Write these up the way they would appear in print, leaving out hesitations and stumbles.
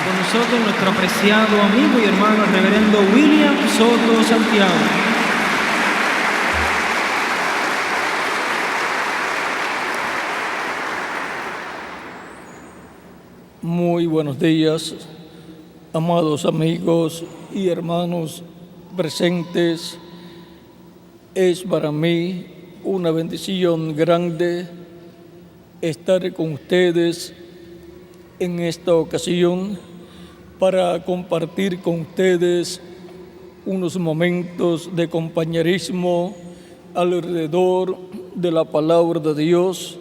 Con nosotros nuestro apreciado amigo y hermano el reverendo William Soto Santiago. Muy buenos días, amados amigos y hermanos presentes. Es para mí una bendición grande estar con ustedes en esta ocasión para compartir con ustedes unos momentos de compañerismo alrededor de la palabra de Dios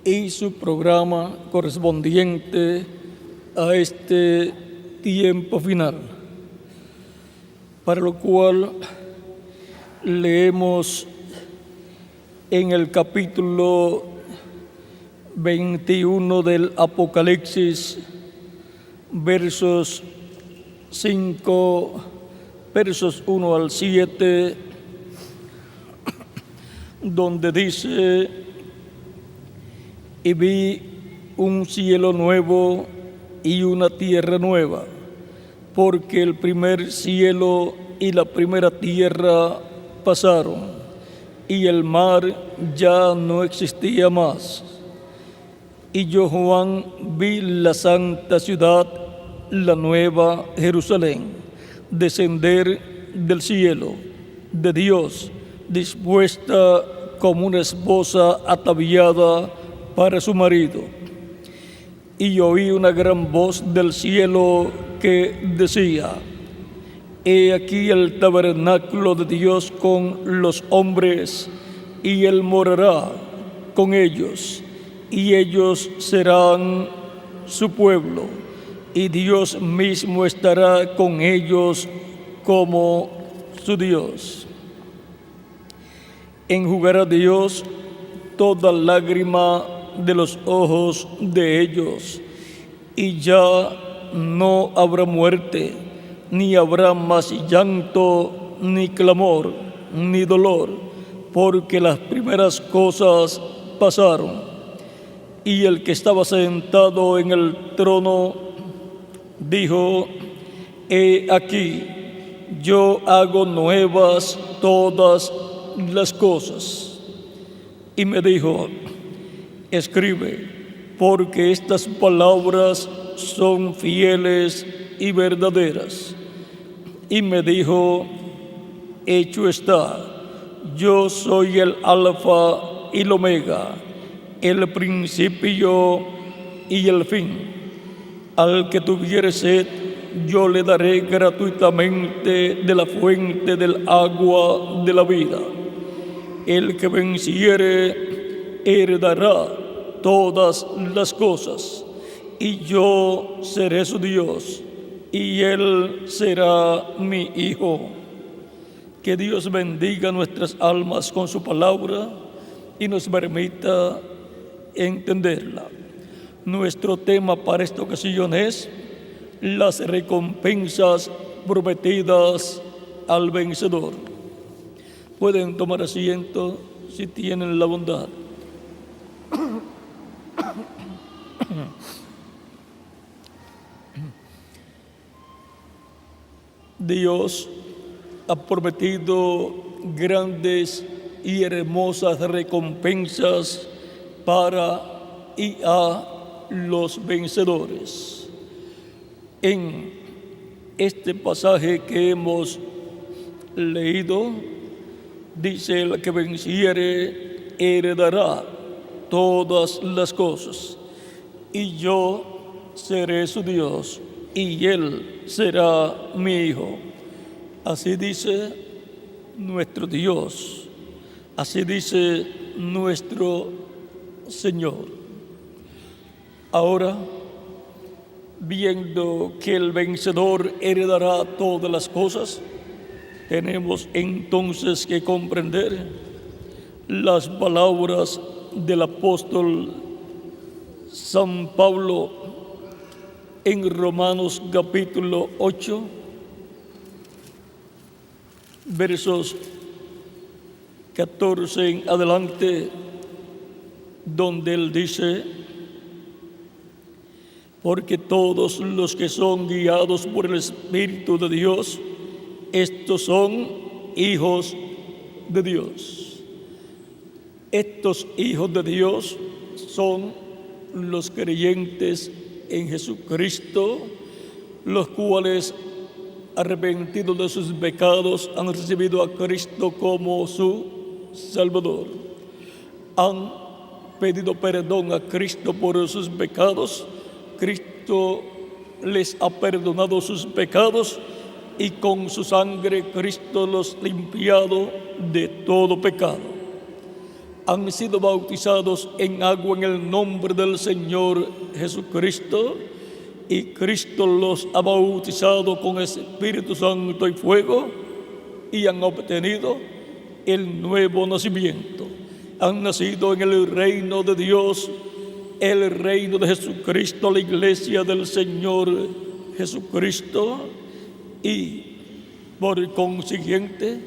y su programa correspondiente a este tiempo final, para lo cual leemos en el capítulo 21 del Apocalipsis, versos 1 al 7, donde dice: y vi un cielo nuevo y una tierra nueva, porque el primer cielo y la primera tierra pasaron, y el mar ya no existía más. Y yo, Juan, vi la santa ciudad, la nueva Jerusalén, descender del cielo de Dios, dispuesta como una esposa ataviada para su marido. Y oí una gran voz del cielo que decía: he aquí el tabernáculo de Dios con los hombres, y Él morará con ellos, y ellos serán su pueblo, y Dios mismo estará con ellos como su Dios. Enjugará Dios toda lágrima de los ojos de ellos, y ya no habrá muerte, ni habrá más llanto, ni clamor, ni dolor, porque las primeras cosas pasaron. Y el que estaba sentado en el trono dijo: he aquí, yo hago nuevas todas las cosas. Y me dijo: escribe, porque estas palabras son fieles y verdaderas. Y me dijo: hecho está, yo soy el Alfa y el Omega, el principio y el fin. Al que tuviere sed, yo le daré gratuitamente de la fuente del agua de la vida. El que venciere heredará todas las cosas, y yo seré su Dios, y él será mi hijo. Que Dios bendiga nuestras almas con su palabra y nos permita entenderla. Nuestro tema para esta ocasión es las recompensas prometidas al vencedor. Pueden tomar asiento si tienen la bondad. Dios ha prometido grandes y hermosas recompensas para y a los vencedores. En este pasaje que hemos leído, dice: el que venciere heredará todas las cosas, y yo seré su Dios, y él será mi hijo. Así dice nuestro Dios, así dice nuestro Señor. Ahora, viendo que el vencedor heredará todas las cosas, tenemos entonces que comprender las palabras del apóstol San Pablo en Romanos capítulo 8, versos 14 en adelante, donde él dice: porque todos los que son guiados por el Espíritu de Dios, estos son hijos de Dios. Estos hijos de Dios son los creyentes en Jesucristo, los cuales, arrepentidos de sus pecados, han recibido a Cristo como su Salvador. Han pedido perdón a Cristo por sus pecados. Cristo les ha perdonado sus pecados y con su sangre Cristo los ha limpiado de todo pecado. Han sido bautizados en agua en el nombre del Señor Jesucristo y Cristo los ha bautizado con Espíritu Santo y fuego y han obtenido el nuevo nacimiento. Han nacido en el reino de Dios, el reino de Jesucristo, la iglesia del Señor Jesucristo, y por consiguiente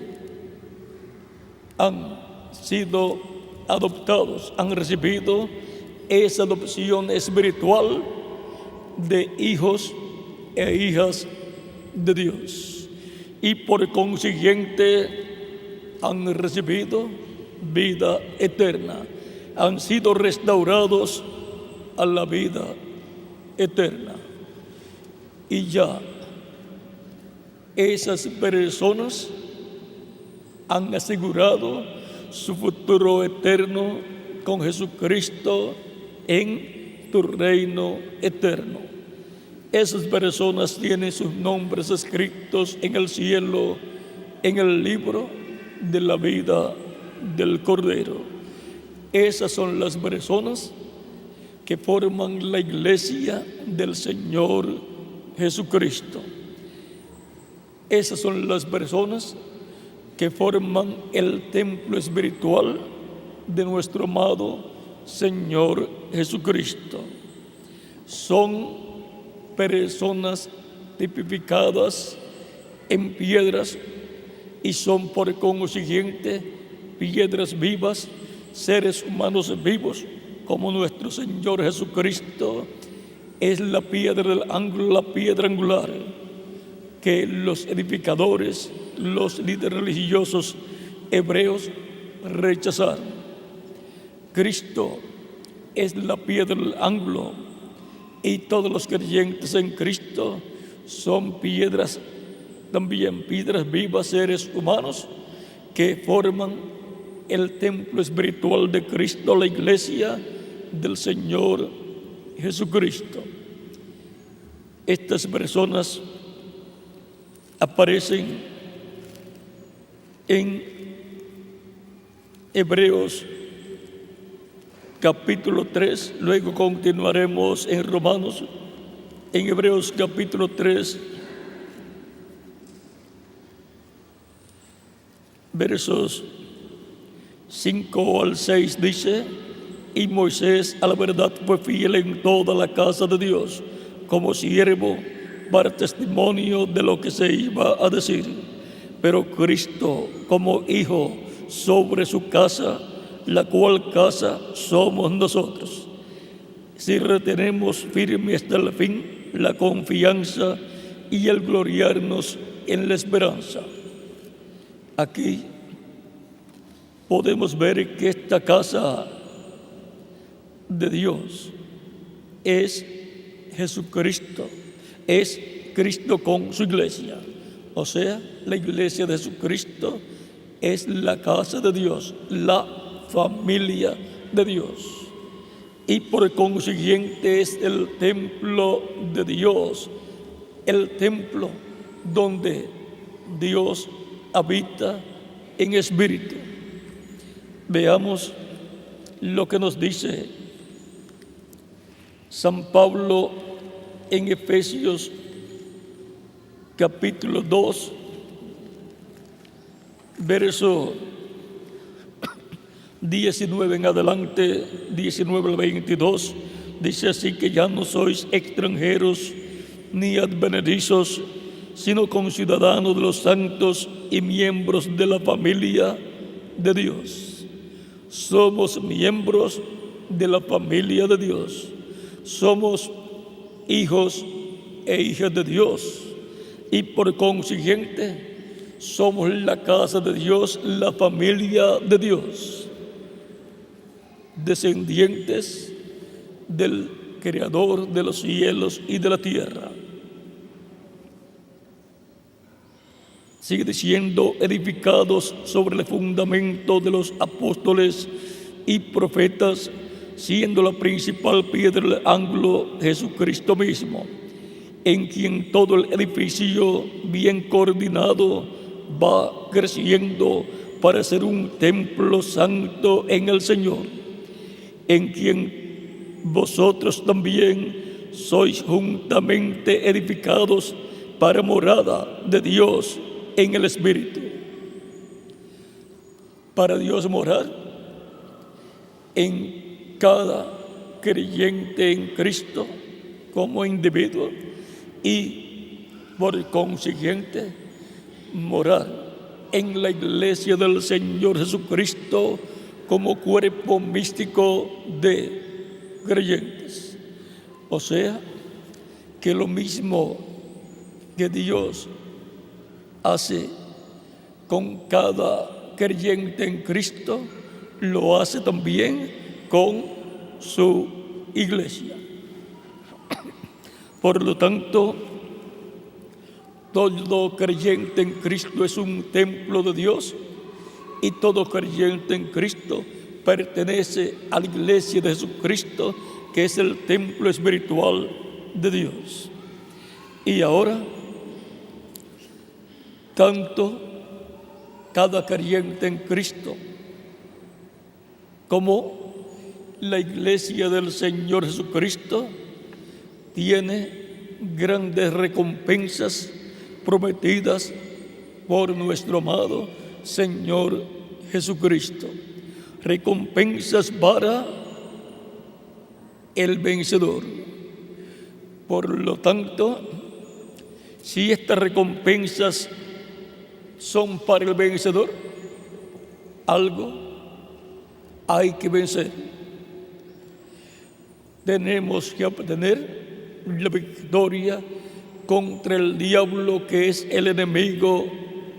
han sido adoptados, han recibido esa adopción espiritual de hijos e hijas de Dios, y por consiguiente han recibido vida eterna, han sido restaurados a la vida eterna. Y ya esas personas han asegurado su futuro eterno con Jesucristo en tu reino eterno. Esas personas tienen sus nombres escritos en el cielo, en el libro de la vida del Cordero. Esas son las personas que forman la iglesia del Señor Jesucristo. Esas son las personas que forman el templo espiritual de nuestro amado Señor Jesucristo. Son personas tipificadas en piedras y son por consiguiente piedras vivas, seres humanos vivos, como nuestro Señor Jesucristo es la piedra del ángulo, la piedra angular, que los edificadores, los líderes religiosos hebreos rechazaron. Cristo es la piedra del ángulo y todos los creyentes en Cristo son piedras, también piedras vivas, seres humanos que forman el templo espiritual de Cristo, la iglesia del Señor Jesucristo. Estas personas aparecen en Hebreos capítulo 3, luego continuaremos en Romanos, en Hebreos capítulo 3, versos 5 al 6 dice: y Moisés a la verdad fue fiel en toda la casa de Dios, como siervo para testimonio de lo que se iba a decir. Pero Cristo como hijo sobre su casa, la cual casa somos nosotros, si retenemos firme hasta el fin la confianza y el gloriarnos en la esperanza. Aquí podemos ver que esta casa de Dios es Jesucristo, es Cristo con su iglesia. O sea, la iglesia de Jesucristo es la casa de Dios, la familia de Dios. Y por consiguiente es el templo de Dios, el templo donde Dios habita en espíritu. Veamos lo que nos dice San Pablo en Efesios capítulo 2, verso 19 en adelante, 19 al 22, dice así: que ya no sois extranjeros ni advenedizos, sino conciudadanos de los santos y miembros de la familia de Dios. Somos miembros de la familia de Dios. Somos hijos e hijas de Dios y por consiguiente somos la casa de Dios, la familia de Dios, descendientes del Creador de los cielos y de la tierra. Sigue diciendo, edificados sobre el fundamento de los apóstoles y profetas, siendo la principal piedra del ángulo Jesucristo mismo, en quien todo el edificio bien coordinado va creciendo para ser un templo santo en el Señor, en quien vosotros también sois juntamente edificados para morada de Dios en el Espíritu. Para Dios morar en cada creyente en Cristo como individuo y por consiguiente morar en la iglesia del Señor Jesucristo como cuerpo místico de creyentes. O sea, que lo mismo que Dios hace con cada creyente en Cristo, lo hace también con su iglesia. Por lo tanto, todo creyente en Cristo es un templo de Dios y todo creyente en Cristo pertenece a la iglesia de Jesucristo, que es el templo espiritual de Dios. Y ahora, tanto cada creyente en Cristo como la iglesia del Señor Jesucristo tiene grandes recompensas prometidas por nuestro amado Señor Jesucristo. Recompensas para el vencedor. Por lo tanto, si estas recompensas son para el vencedor, algo hay que vencer. Tenemos que obtener la victoria contra el diablo, que es el enemigo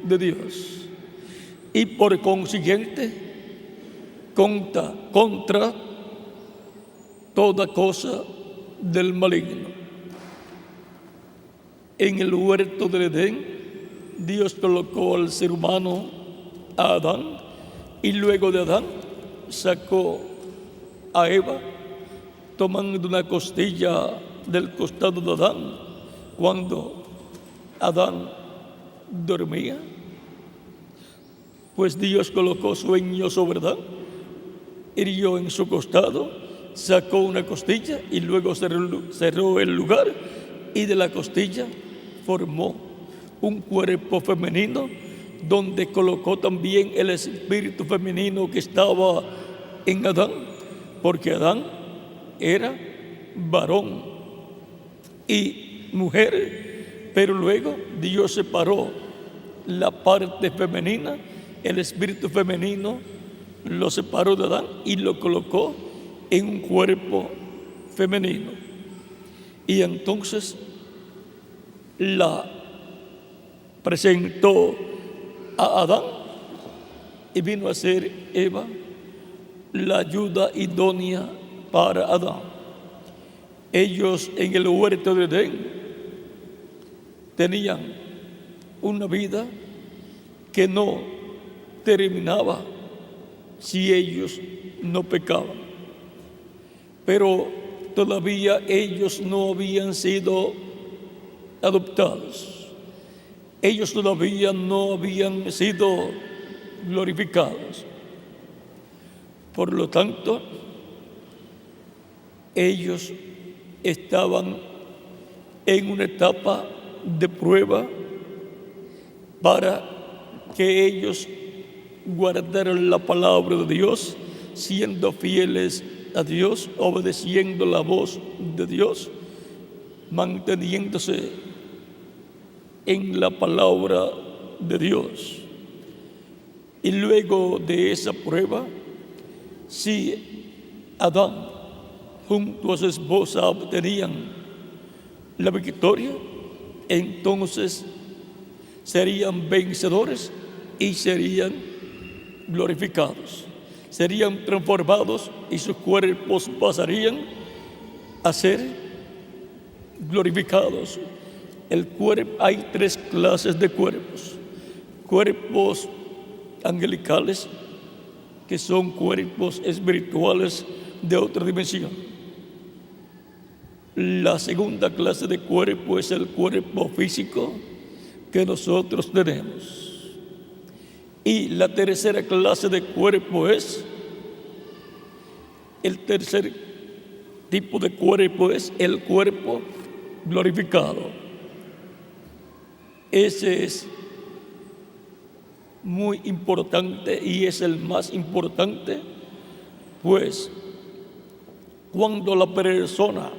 de Dios, y por consiguiente contra toda cosa del maligno. En el huerto del Edén, Dios colocó al ser humano, a Adán, y luego de Adán sacó a Eva, tomando una costilla del costado de Adán cuando Adán dormía. Pues Dios colocó sueño sobre Adán, hirió en su costado, sacó una costilla y luego cerró el lugar, y de la costilla formó un cuerpo femenino, donde colocó también el espíritu femenino que estaba en Adán, porque Adán era varón y mujer, pero luego Dios separó la parte femenina, el espíritu femenino lo separó de Adán y lo colocó en un cuerpo femenino. Y entonces la presentó a Adán y vino a ser Eva la ayuda idónea para Adán. Ellos en el huerto de Edén tenían una vida que no terminaba si ellos no pecaban, pero todavía ellos no habían sido adoptados. Ellos todavía no habían sido glorificados. Por lo tanto, ellos estaban en una etapa de prueba para que ellos guardaran la palabra de Dios, siendo fieles a Dios, obedeciendo la voz de Dios, manteniéndose en la palabra de Dios. Y luego de esa prueba, si Adán junto a su esposa obtenían la victoria, entonces serían vencedores y serían glorificados. Serían transformados y sus cuerpos pasarían a ser glorificados. Hay tres clases de cuerpos. Cuerpos angelicales, que son cuerpos espirituales de otra dimensión. La segunda clase de cuerpo es el cuerpo físico que nosotros tenemos. Y la tercera clase de cuerpo el tercer tipo de cuerpo es el cuerpo glorificado. Ese es muy importante y es el más importante, pues cuando la persona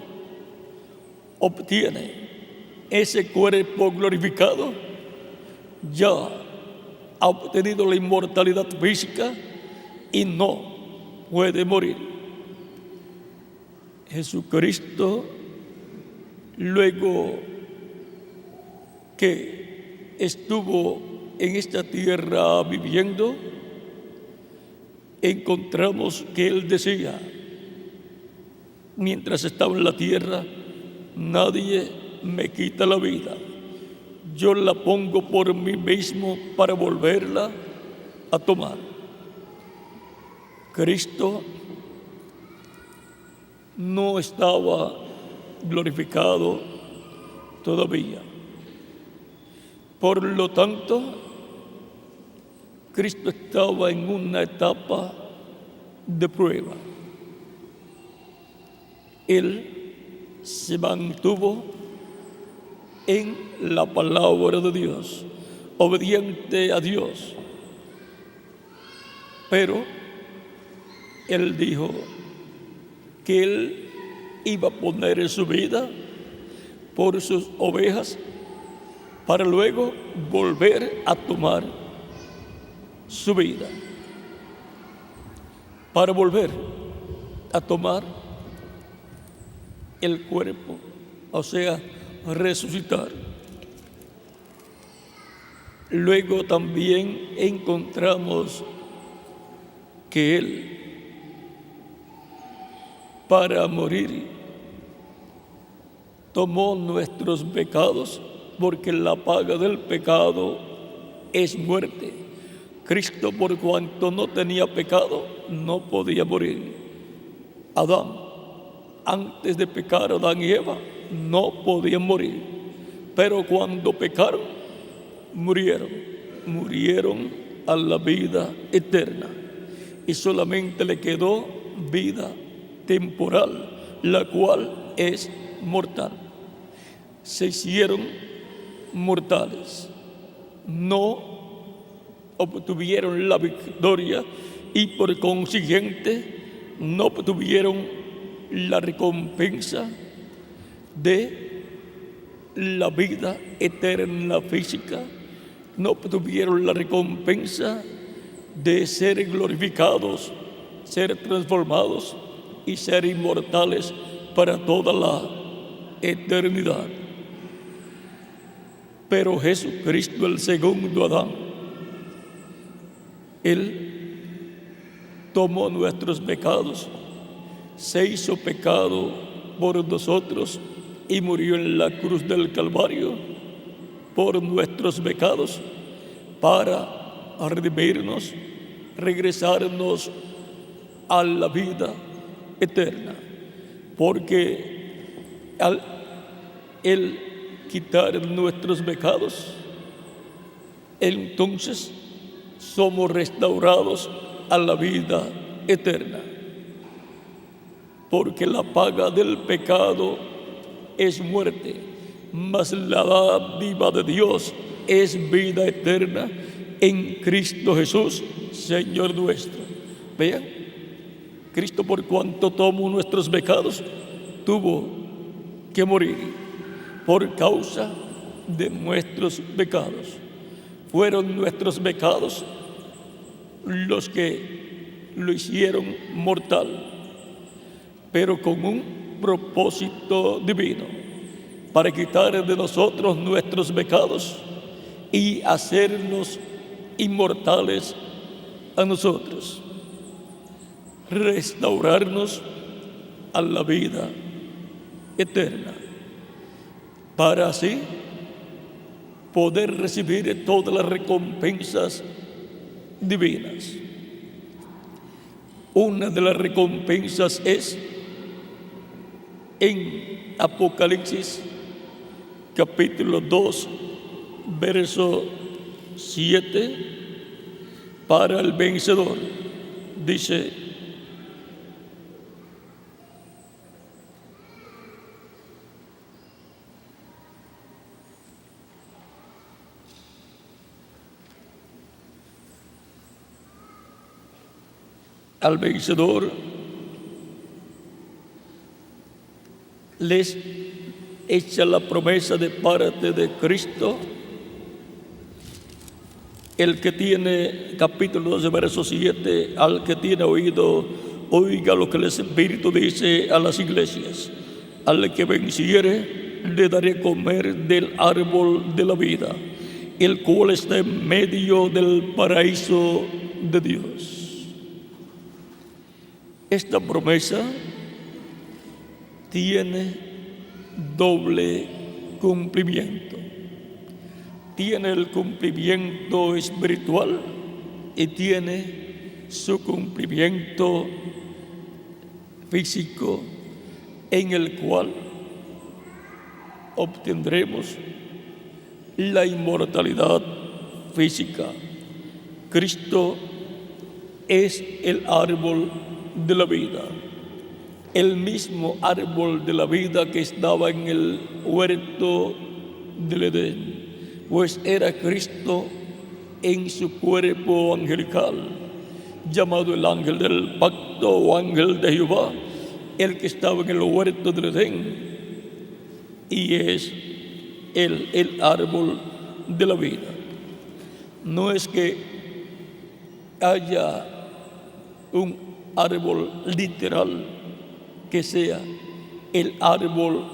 obtiene ese cuerpo glorificado, ya ha obtenido la inmortalidad física y no puede morir. Jesucristo, luego que estuvo en esta tierra viviendo, encontramos que Él decía, mientras estaba en la tierra, nadie me quita la vida. Yo la pongo por mí mismo para volverla a tomar. Cristo no estaba glorificado todavía. Por lo tanto, Cristo estaba en una etapa de prueba. Él se mantuvo en la palabra de Dios, obediente a Dios. Pero Él dijo que Él iba a poner su vida por sus ovejas para luego volver a tomar su vida, para volver a tomar el cuerpo, o sea, resucitar. Luego también encontramos que Él, para morir, tomó nuestros pecados, porque la paga del pecado es muerte. Cristo, por cuanto no tenía pecado, no podía morir. Adán, antes de pecar, Adán y Eva no podían morir, pero cuando pecaron, murieron a la vida eterna, y solamente le quedó vida temporal, la cual es mortal. Se hicieron mortales, no obtuvieron la victoria y por consiguiente no obtuvieron la recompensa de la vida eterna física, no obtuvieron la recompensa de ser glorificados, ser transformados y ser inmortales para toda la eternidad. Pero Jesucristo, el segundo Adán, Él tomó nuestros pecados, se hizo pecado por nosotros y murió en la cruz del Calvario por nuestros pecados para redimirnos, regresarnos a la vida eterna. Porque al Él quitar nuestros pecados, entonces somos restaurados a la vida eterna. Porque la paga del pecado es muerte, mas la dádiva de Dios es vida eterna en Cristo Jesús, Señor nuestro. Vean, Cristo, por cuanto tomó nuestros pecados, tuvo que morir por causa de nuestros pecados. Fueron nuestros pecados los que lo hicieron mortal, pero con un propósito divino, para quitar de nosotros nuestros pecados y hacernos inmortales a nosotros, restaurarnos a la vida eterna, para así poder recibir todas las recompensas divinas. Una de las recompensas es en Apocalipsis capítulo 2, verso 7, para el vencedor. Dice: al vencedor les echa la promesa de parte de Cristo. El que tiene, capítulo 12, verso 7, al que tiene oído, oiga lo que el Espíritu dice a las iglesias. Al que venciere, le daré comer del árbol de la vida, el cual está en medio del paraíso de Dios. Esta promesa tiene doble cumplimiento. Tiene el cumplimiento espiritual y tiene su cumplimiento físico, en el cual obtendremos la inmortalidad física. Cristo es el árbol de la vida, el mismo árbol de la vida que estaba en el huerto del Edén, pues era Cristo en su cuerpo angelical, llamado el ángel del pacto o ángel de Jehová, el que estaba en el huerto del Edén, y es el árbol de la vida. No es que haya un árbol literal que sea el árbol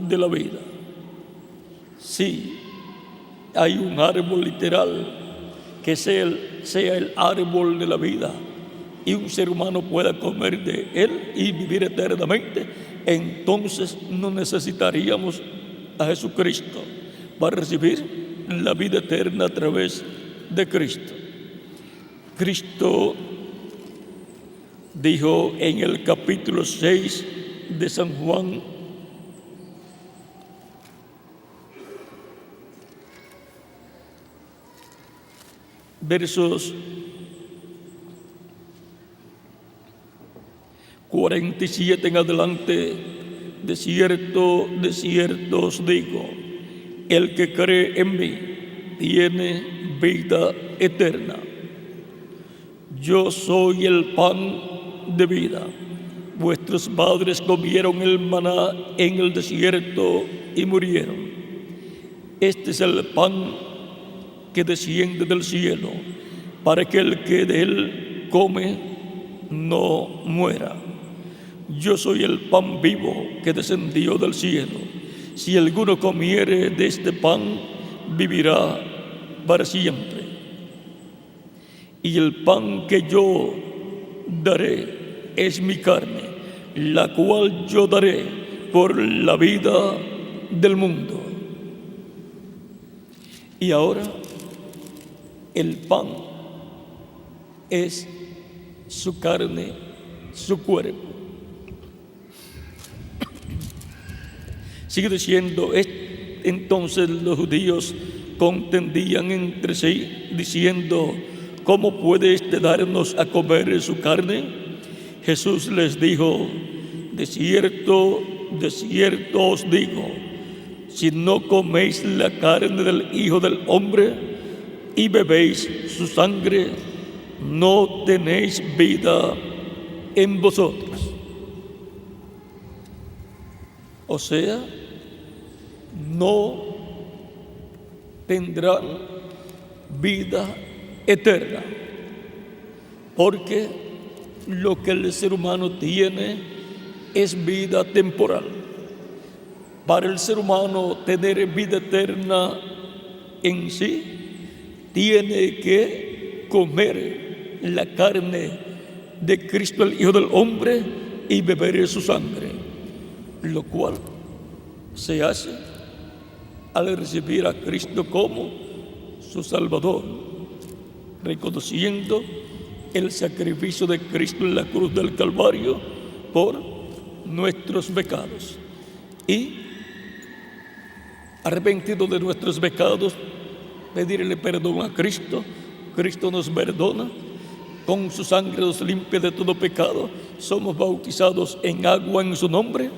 de la vida. Sí, hay un árbol literal que sea el árbol de la vida y un ser humano pueda comer de él y vivir eternamente. Entonces no necesitaríamos a Jesucristo para recibir la vida eterna a través de Cristo. Cristo dijo en el capítulo 6 de San Juan, versos 47 en adelante: de cierto os digo, el que cree en mí tiene vida eterna. Yo soy el pan de vida. Vuestros padres comieron el maná en el desierto y murieron. Este es el pan que desciende del cielo, para que el que de él come no muera. Yo soy el pan vivo que descendió del cielo. Si alguno comiere de este pan, vivirá para siempre. Y el pan que yo daré es mi carne, la cual yo daré por la vida del mundo. Y ahora el pan es su carne, su cuerpo. Sigue diciendo: entonces los judíos contendían entre sí, diciendo: ¿cómo puede éste darnos a comer su carne? Jesús les dijo: de cierto os digo, si no coméis la carne del Hijo del Hombre y bebéis su sangre, no tenéis vida en vosotros. O sea, no tendrán vida eterna, porque lo que el ser humano tiene es vida temporal. Para el ser humano tener vida eterna en sí, tiene que comer la carne de Cristo, el Hijo del Hombre, y beber su sangre, lo cual se hace al recibir a Cristo como su Salvador, reconociendo el sacrificio de Cristo en la cruz del Calvario por nuestros pecados. Y arrepentidos de nuestros pecados, pedirle perdón a Cristo. Cristo nos perdona, con su sangre nos limpia de todo pecado. Somos bautizados en agua en su nombre,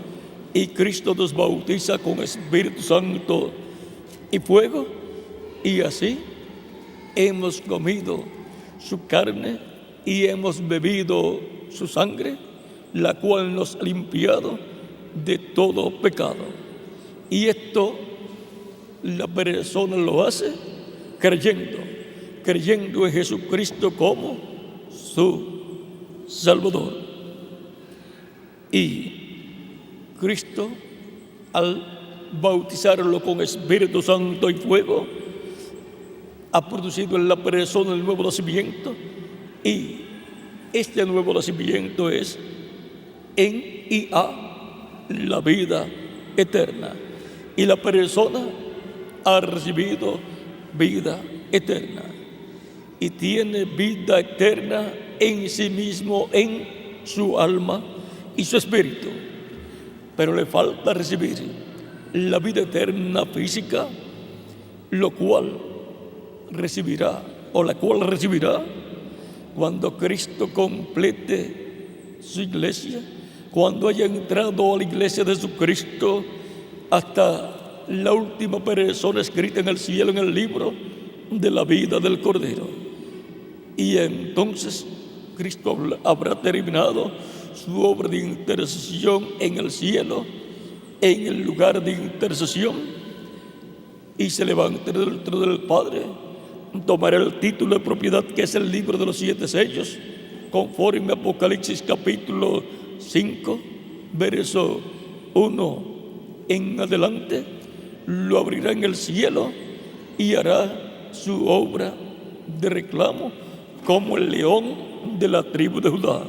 y Cristo nos bautiza con Espíritu Santo y fuego, y así hemos comido su carne y hemos bebido su sangre, la cual nos ha limpiado de todo pecado. Y esto la persona lo hace creyendo en Jesucristo como su Salvador. Y Cristo, al bautizarlo con Espíritu Santo y fuego, ha producido en la persona el nuevo nacimiento, y este nuevo nacimiento es en y a la vida eterna, y la persona ha recibido vida eterna y tiene vida eterna en sí mismo, en su alma y su espíritu, pero le falta recibir la vida eterna física, lo cual recibirá, o la cual recibirá cuando Cristo complete su iglesia, cuando haya entrado a la iglesia de Jesucristo hasta la última persona escrita en el cielo, en el libro de la vida del Cordero. Y entonces Cristo habrá terminado su obra de intercesión en el cielo, en el lugar de intercesión, y se levantará del trono del Padre, tomará el título de propiedad que es el libro de los 7 sellos, conforme a Apocalipsis capítulo 5, verso 1 en adelante. Lo abrirá en el cielo y hará su obra de reclamo como el león de la tribu de Judá,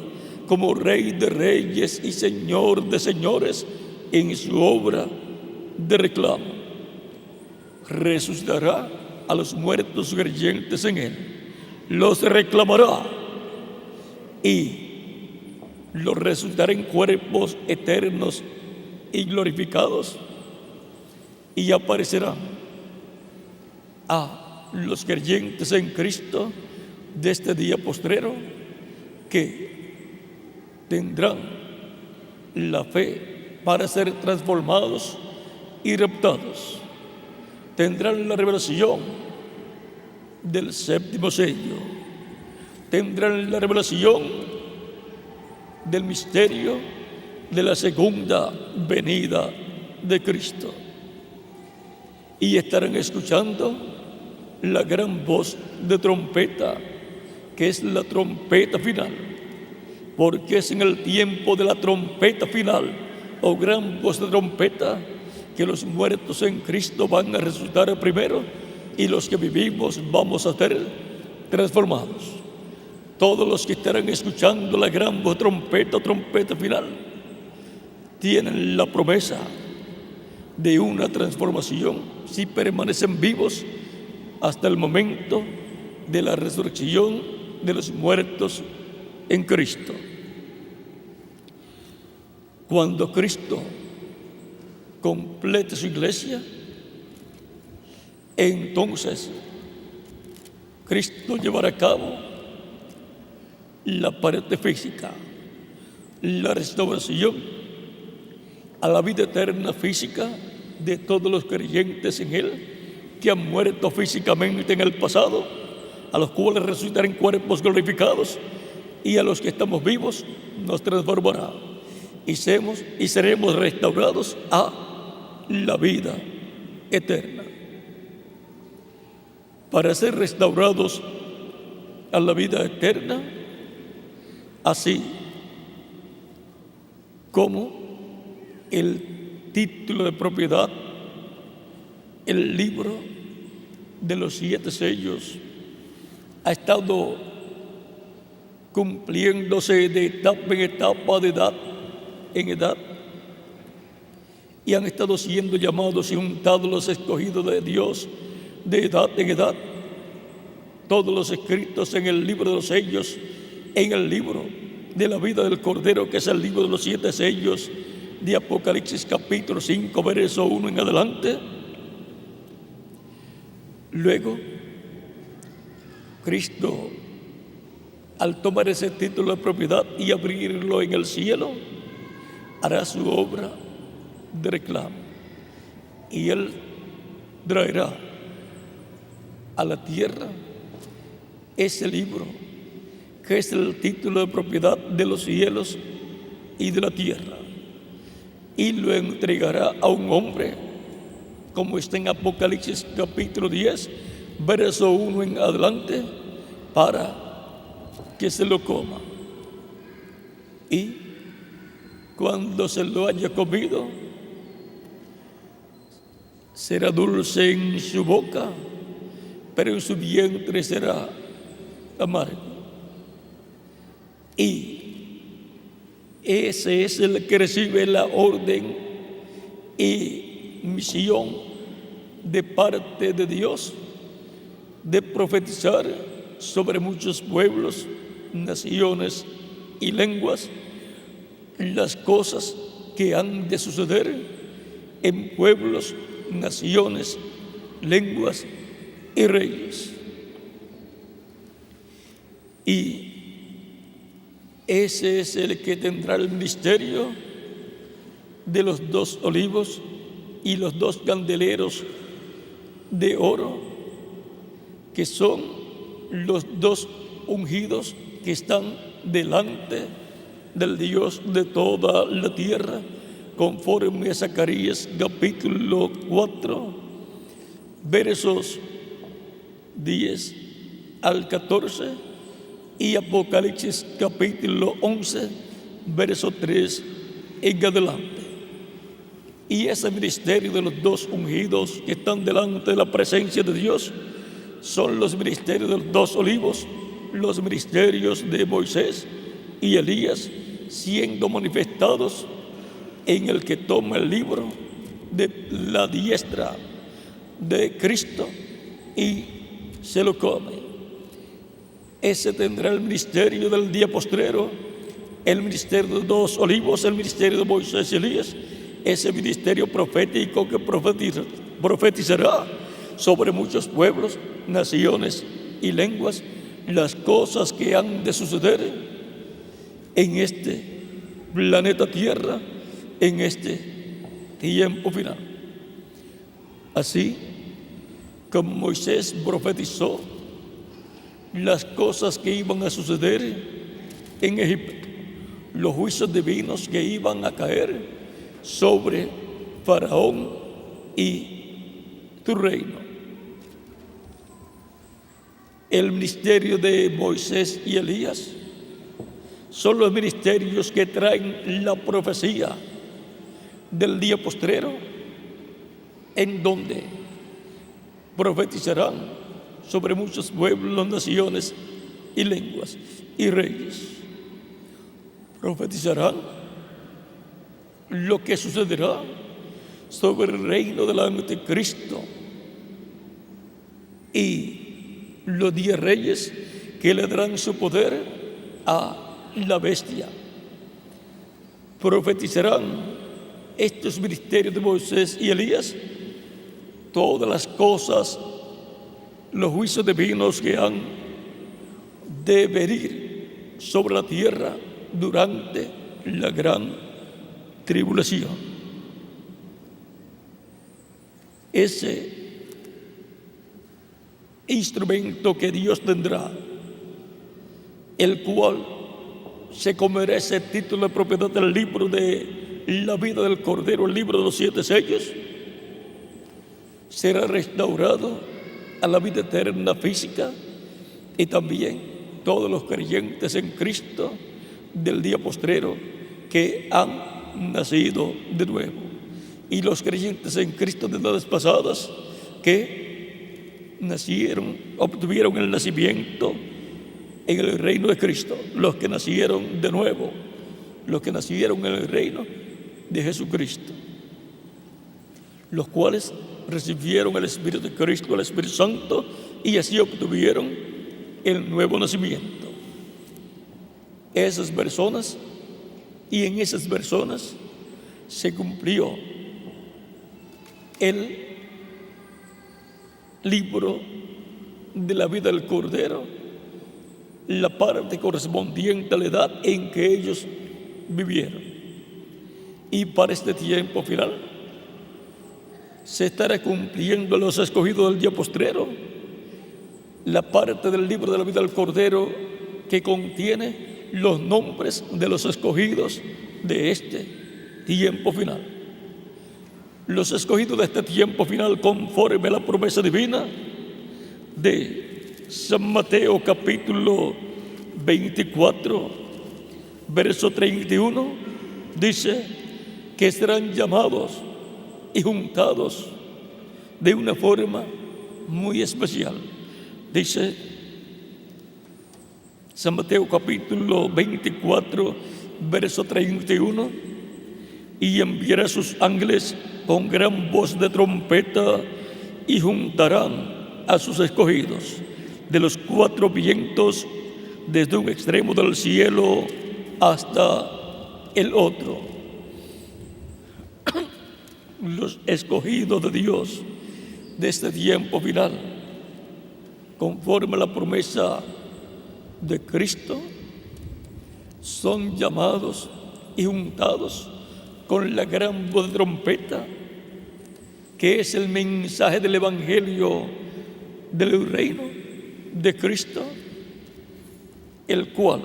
como rey de reyes y señor de señores en su obra de reclamo. Resucitará a los muertos creyentes en él, los reclamará y los resucitará en cuerpos eternos y glorificados, y aparecerán a los creyentes en Cristo de este día postrero, que tendrán la fe para ser transformados y raptados. Tendrán la revelación del 7º sello, tendrán la revelación del misterio de la segunda venida de Cristo, y estarán escuchando la gran voz de trompeta, que es la trompeta final, porque es en el tiempo de la trompeta final, o gran voz de trompeta, que los muertos en Cristo van a resucitar primero, y los que vivimos vamos a ser transformados. Todos los que estarán escuchando la gran voz de trompeta, trompeta final, tienen la promesa de una transformación si permanecen vivos hasta el momento de la resurrección de los muertos en Cristo. Cuando Cristo complete su iglesia, entonces Cristo llevará a cabo la parte física, la restauración a la vida eterna física de todos los creyentes en Él que han muerto físicamente en el pasado, a los cuales resucitarán en cuerpos glorificados, y a los que estamos vivos nos transformará y seremos restaurados a la vida eterna. Para ser restaurados a la vida eterna, así como el título de propiedad el libro de los 7 sellos ha estado cumpliéndose de etapa en etapa, de edad en edad, y han estado siendo llamados y untados los escogidos de Dios de edad en edad, todos los escritos en el libro de los sellos, en el libro de la vida del Cordero, que es el libro de los 7 sellos de Apocalipsis capítulo 5, verso 1 en adelante. Luego, Cristo, al tomar ese título de propiedad y abrirlo en el cielo, hará su obra de reclamo, y Él traerá a la tierra ese libro, que es el título de propiedad de los cielos y de la tierra, y lo entregará a un hombre, como está en Apocalipsis capítulo 10, verso 1 en adelante, para que se lo coma. Y cuando se lo haya comido, será dulce en su boca, pero en su vientre será amargo. Y ese es el que recibe la orden y misión de parte de Dios de profetizar sobre muchos pueblos, naciones y lenguas las cosas que han de suceder en pueblos, naciones, lenguas y reyes. Y ese es el que tendrá el ministerio de los 2 olivos y los 2 candeleros de oro, que son los 2 ungidos que están delante del Dios de toda la tierra, conforme a Zacarías capítulo 4, versos 10 al 14, y Apocalipsis capítulo 11, verso 3 en adelante. Y ese ministerio de los 2 ungidos que están delante de la presencia de Dios son los ministerios de los 2 olivos, los ministerios de Moisés y Elías, siendo manifestados en el que toma el libro de la diestra de Cristo y se lo come. Ese tendrá el ministerio del día postrero, el ministerio de los 2 olivos, el ministerio de Moisés y Elías, ese ministerio profético que profetizará sobre muchos pueblos, naciones y lenguas las cosas que han de suceder en este planeta Tierra, en este tiempo final. Así como Moisés profetizó las cosas que iban a suceder en Egipto, los juicios divinos que iban a caer sobre Faraón y tu reino. El ministerio de Moisés y Elías son los ministerios que traen la profecía del día postrero, en donde profetizarán sobre muchos pueblos, naciones y lenguas y reyes. Profetizarán lo que sucederá sobre el reino del anticristo y los 10 reyes que le darán su poder a la bestia. Profetizarán estos ministerios de Moisés y Elías todas las cosas, los juicios divinos que han de venir sobre la tierra durante la gran tribulación. Ese instrumento que Dios tendrá, el cual se comerá ese título de propiedad del libro de la vida del Cordero, el libro de los 7 sellos, será restaurado a la vida eterna física, y también todos los creyentes en Cristo del día postrero que han nacido de nuevo. y los creyentes en Cristo de edades pasadas que obtuvieron el nacimiento en el reino de Cristo, los que nacieron de nuevo, los que nacieron en el reino de Jesucristo, los cuales recibieron el Espíritu de Cristo, el Espíritu Santo, y así obtuvieron el nuevo nacimiento. Esas personas, y en esas personas se cumplió el libro de la vida del Cordero, la parte correspondiente a la edad en que ellos vivieron. Y para este tiempo final se estará cumpliendo los escogidos del día postrero, la parte del libro de la vida del Cordero que contiene los nombres de los escogidos de este tiempo final. Los escogidos de este tiempo final, conforme a la promesa divina de San Mateo capítulo 24, verso 31, dice que serán llamados y juntados de una forma muy especial. Dice San Mateo capítulo 24, verso 31, y enviará a sus ángeles con gran voz de trompeta y juntarán a sus escogidos de los cuatro vientos, desde un extremo del cielo hasta el otro. Los escogidos de Dios de este tiempo final, conforme a la promesa de Cristo, son llamados y juntados con la gran voz de trompeta, que es el mensaje del Evangelio del reino de Cristo, el cual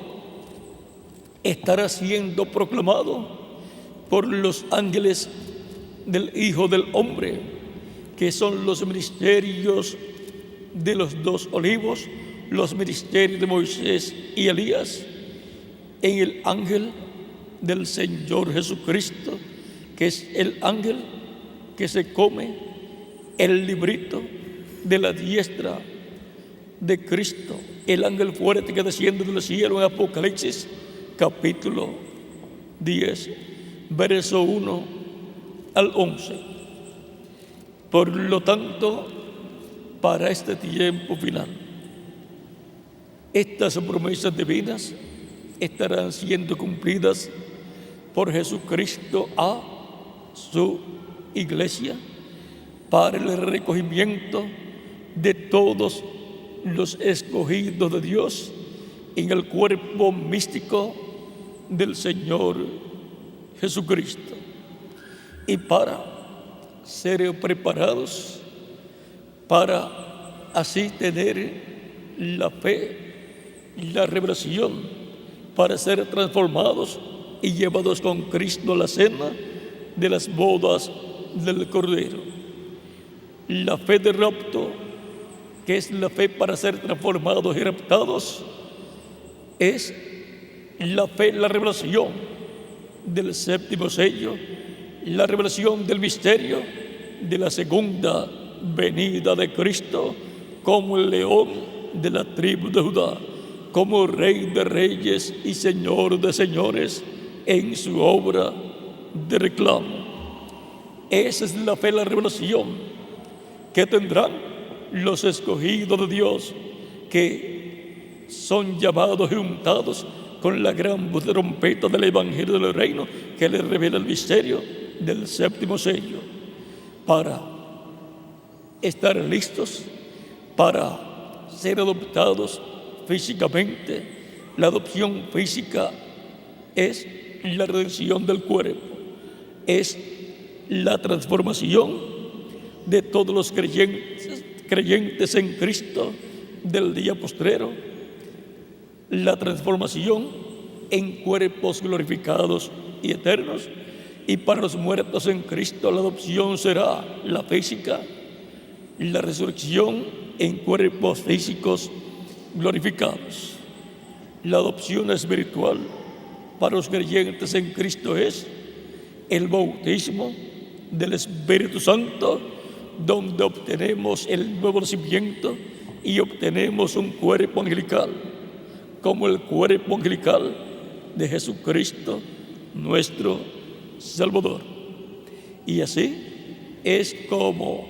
estará siendo proclamado por los ángeles del Hijo del Hombre, que son los ministerios de los dos olivos, los ministerios de Moisés y Elías, en el ángel del Señor Jesucristo, que es el ángel que se come el librito de la diestra de Cristo, el ángel fuerte que desciende del cielo en Apocalipsis capítulo 10, verso 1 al 11. Por lo tanto, para este tiempo final, estas promesas divinas estarán siendo cumplidas por Jesucristo a su iglesia para el recogimiento de todos los escogidos de Dios en el cuerpo místico del Señor Jesucristo, y para ser preparados para así tener la fe, la revelación, para ser transformados y llevados con Cristo a la cena de las bodas del Cordero. La fe de rapto, que es la fe para ser transformados y raptados, es la fe, la revelación del séptimo sello, la revelación del misterio de la segunda venida de Cristo como el león de la tribu de Judá, como Rey de reyes y Señor de señores en su obra de reclamo. Esa es la fe, la revelación que tendrán los escogidos de Dios, que son llamados y untados con la gran voz de trompeta del Evangelio del Reino, que les revela el misterio del séptimo sello, para estar listos para ser adoptados físicamente. La adopción física es la redención del cuerpo, es la transformación de todos los creyentes en Cristo del día postrero, la transformación en cuerpos glorificados y eternos. Y para los muertos en Cristo la adopción será la física, la resurrección en cuerpos físicos glorificados. La adopción espiritual para los creyentes en Cristo es el bautismo del Espíritu Santo, donde obtenemos el nuevo nacimiento y obtenemos un cuerpo angelical, como el cuerpo angelical de Jesucristo, nuestro Salvador. Y así es como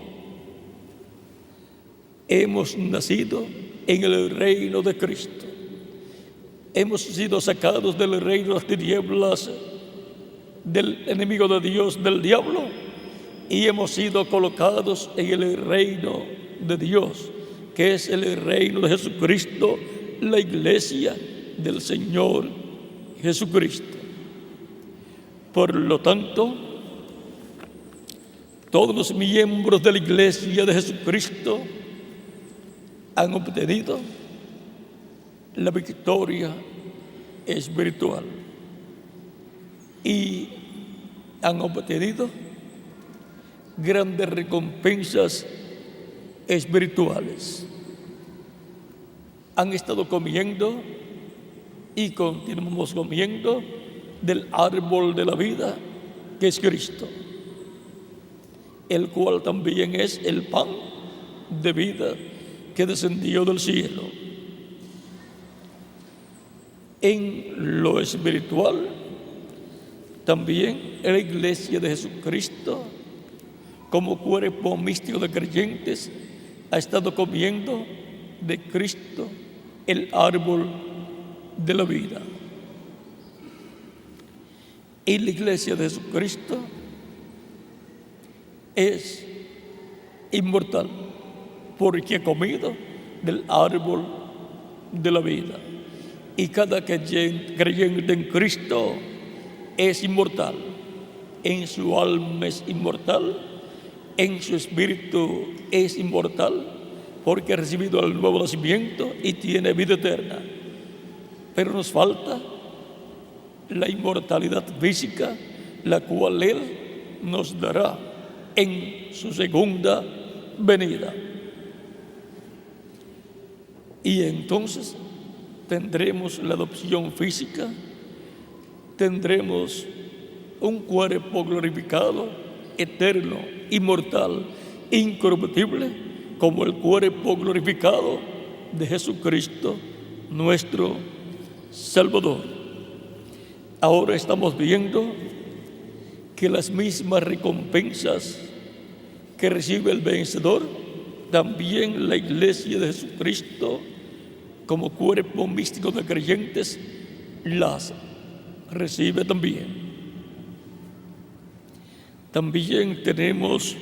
hemos nacido en el reino de Cristo. Hemos sido sacados del reino de las tinieblas, del enemigo de Dios, del diablo, y hemos sido colocados en el reino de Dios, que es el reino de Jesucristo, la iglesia del Señor Jesucristo. Por lo tanto, todos los miembros de la iglesia de Jesucristo han obtenido la victoria espiritual y han obtenido grandes recompensas espirituales. Han estado comiendo y continuamos comiendo del árbol de la vida, que es Cristo, el cual también es el pan de vida que descendió del cielo. En lo espiritual, también la iglesia de Jesucristo, como cuerpo místico de creyentes, ha estado comiendo de Cristo el árbol de la vida. Y la iglesia de Jesucristo es inmortal, porque ha comido del árbol de la vida. Y cada creyente en Cristo es inmortal. En su alma es inmortal, en su espíritu es inmortal, porque ha recibido el nuevo nacimiento y tiene vida eterna. Pero nos falta la inmortalidad física, la cual Él nos dará en su segunda venida. Y entonces tendremos la adopción física, tendremos un cuerpo glorificado, eterno, inmortal, incorruptible, como el cuerpo glorificado de Jesucristo, nuestro Salvador. Ahora estamos viendo que las mismas recompensas que recibe el vencedor, también la iglesia de Jesucristo, como cuerpo místico de creyentes, las recibe también. También tenemos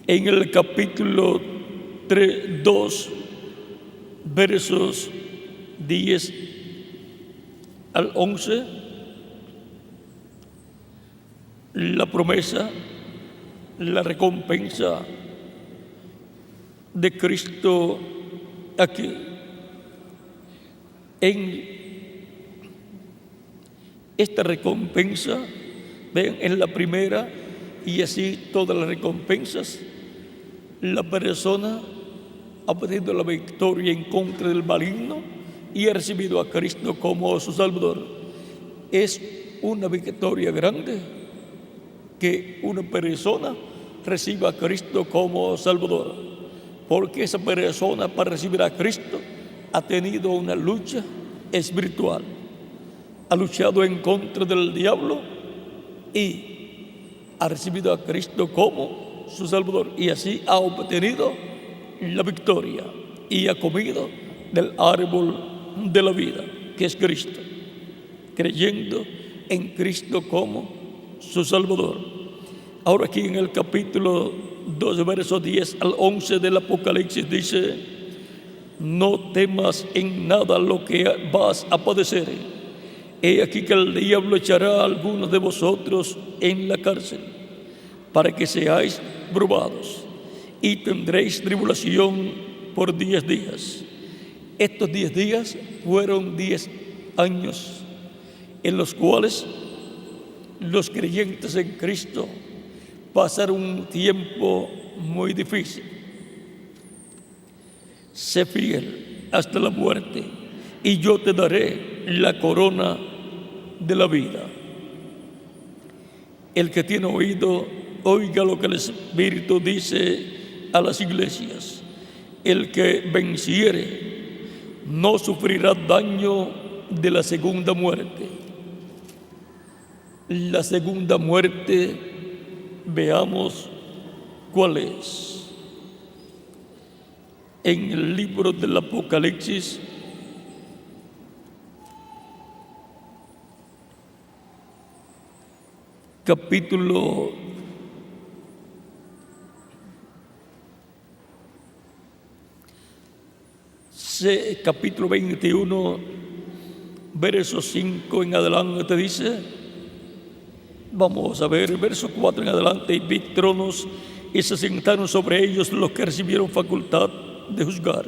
en el capítulo 2, versos 10 al 11, la promesa, la recompensa de Cristo aquí. En esta recompensa, ven, en la primera y así todas las recompensas, la persona ha obtenido la victoria en contra del maligno y ha recibido a Cristo como su Salvador. Es una victoria grande que una persona reciba a Cristo como Salvador, porque esa persona, para recibir a Cristo, ha tenido una lucha espiritual, ha luchado en contra del diablo y ha recibido a Cristo como su Salvador, y así ha obtenido la victoria y ha comido del árbol de la vida, que es Cristo, creyendo en Cristo como su Salvador. Ahora aquí en el capítulo 2, versos 10 al 11 del Apocalipsis dice: no temas en nada lo que vas a padecer. He aquí que el diablo echará a algunos de vosotros en la cárcel, para que seáis probados, y tendréis tribulación por 10 días. Estos 10 días fueron 10 años en los cuales los creyentes en Cristo pasaron un tiempo muy difícil. Sé fiel hasta la muerte, y yo te daré la corona de la vida. El que tiene oído, Oiga lo que el Espíritu dice a las iglesias. El que venciere no sufrirá daño de la segunda muerte. La segunda muerte, veamos cuál es. En el libro del Apocalipsis, capítulo 21, versos 5 en adelante dice, vamos a ver, verso 4 en adelante, y vi tronos y se sentaron sobre ellos los que recibieron facultad de juzgar.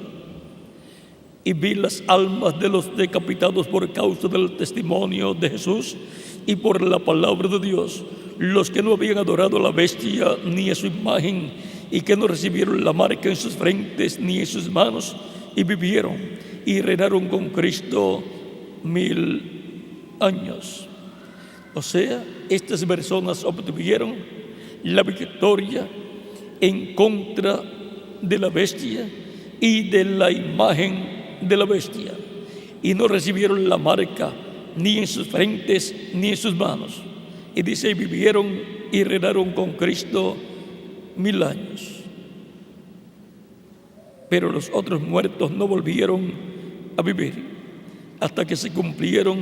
Y vi las almas de los decapitados por causa del testimonio de Jesús y por la palabra de Dios, los que no habían adorado a la bestia ni a su imagen y que no recibieron la marca en sus frentes ni en sus manos, y vivieron y reinaron con Cristo 1000 años. O sea, estas personas obtuvieron la victoria en contra de la bestia y de la imagen de la bestia, y no recibieron la marca ni en sus frentes ni en sus manos. Y dice, vivieron y reinaron con Cristo 1000 años. Pero los otros muertos no volvieron a vivir hasta que se cumplieron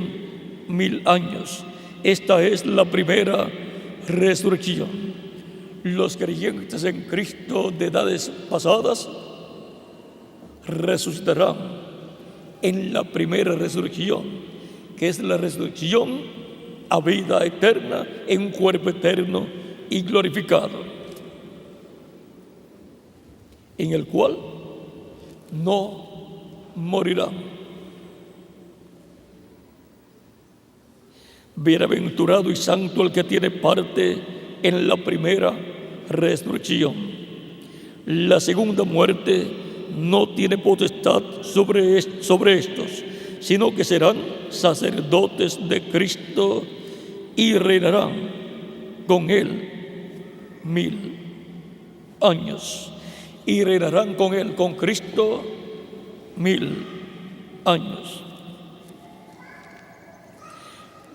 1000 años. Esta es la primera resurrección. Los creyentes en Cristo de edades pasadas resucitarán en la primera resurrección, que es la resurrección a vida eterna en un cuerpo eterno y glorificado, en el cual no morirán. Bienaventurado y santo el que tiene parte en la primera resurrección. La segunda muerte no tiene potestad sobre estos, sino que serán sacerdotes de Cristo y reinarán con Él 1000 años. Y reinarán con Él, con Cristo, 1000 años.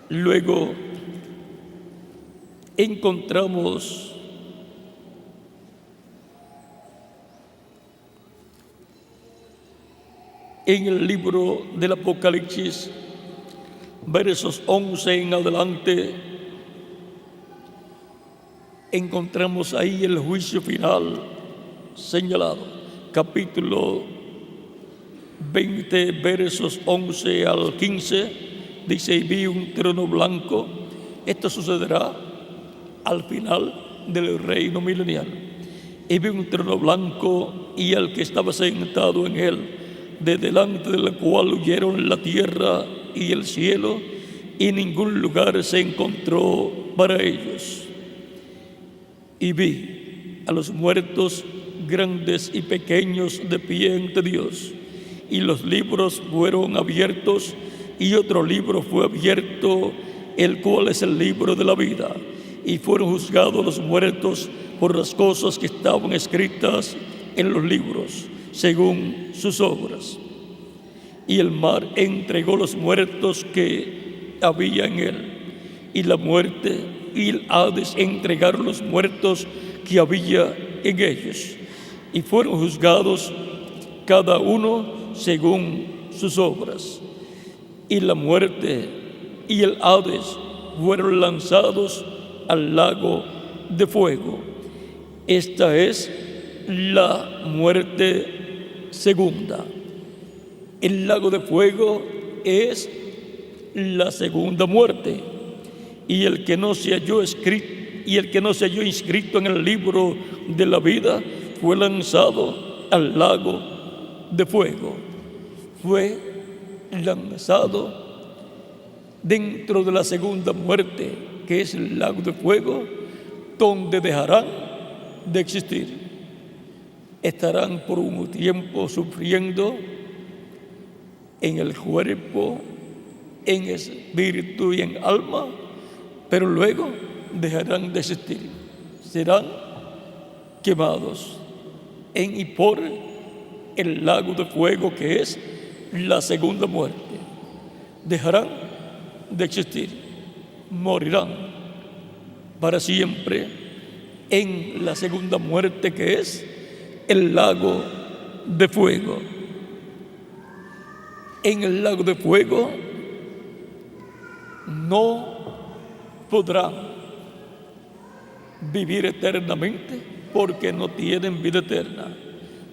Luego encontramos en el libro del Apocalipsis, versos 11 en adelante, encontramos ahí el juicio final señalado. Capítulo 20, versos 11 al 15, dice, y vi un trono blanco. Esto sucederá al final del reino milenial. Y vi un trono blanco y al que estaba sentado en él, de delante del cual huyeron la tierra y el cielo, y ningún lugar se encontró para ellos. Y vi a los muertos grandes y pequeños de pie ante Dios, y los libros fueron abiertos, y otro libro fue abierto, el cual es el libro de la vida, y fueron juzgados los muertos por las cosas que estaban escritas en los libros, según sus obras. Y el mar entregó los muertos que había en él, y la muerte y el Hades entregaron los muertos que había en ellos, y fueron juzgados cada uno según sus obras. Y la muerte y el Hades fueron lanzados al lago de fuego. Esta es la muerte segunda. El lago de fuego es la segunda muerte. Y el que no se halló inscrito en el libro de la vida fue lanzado al lago de fuego. Fue lanzado dentro de la segunda muerte, que es el lago de fuego, donde dejarán de existir. Estarán por un tiempo sufriendo en el cuerpo, en espíritu y en alma, pero luego dejarán de existir. serán quemados en y por el lago de fuego, que es la segunda muerte. Dejarán de existir, morirán para siempre en la segunda muerte, que es el lago de fuego. En el lago de fuego no podrán vivir eternamente, porque no tienen vida eterna.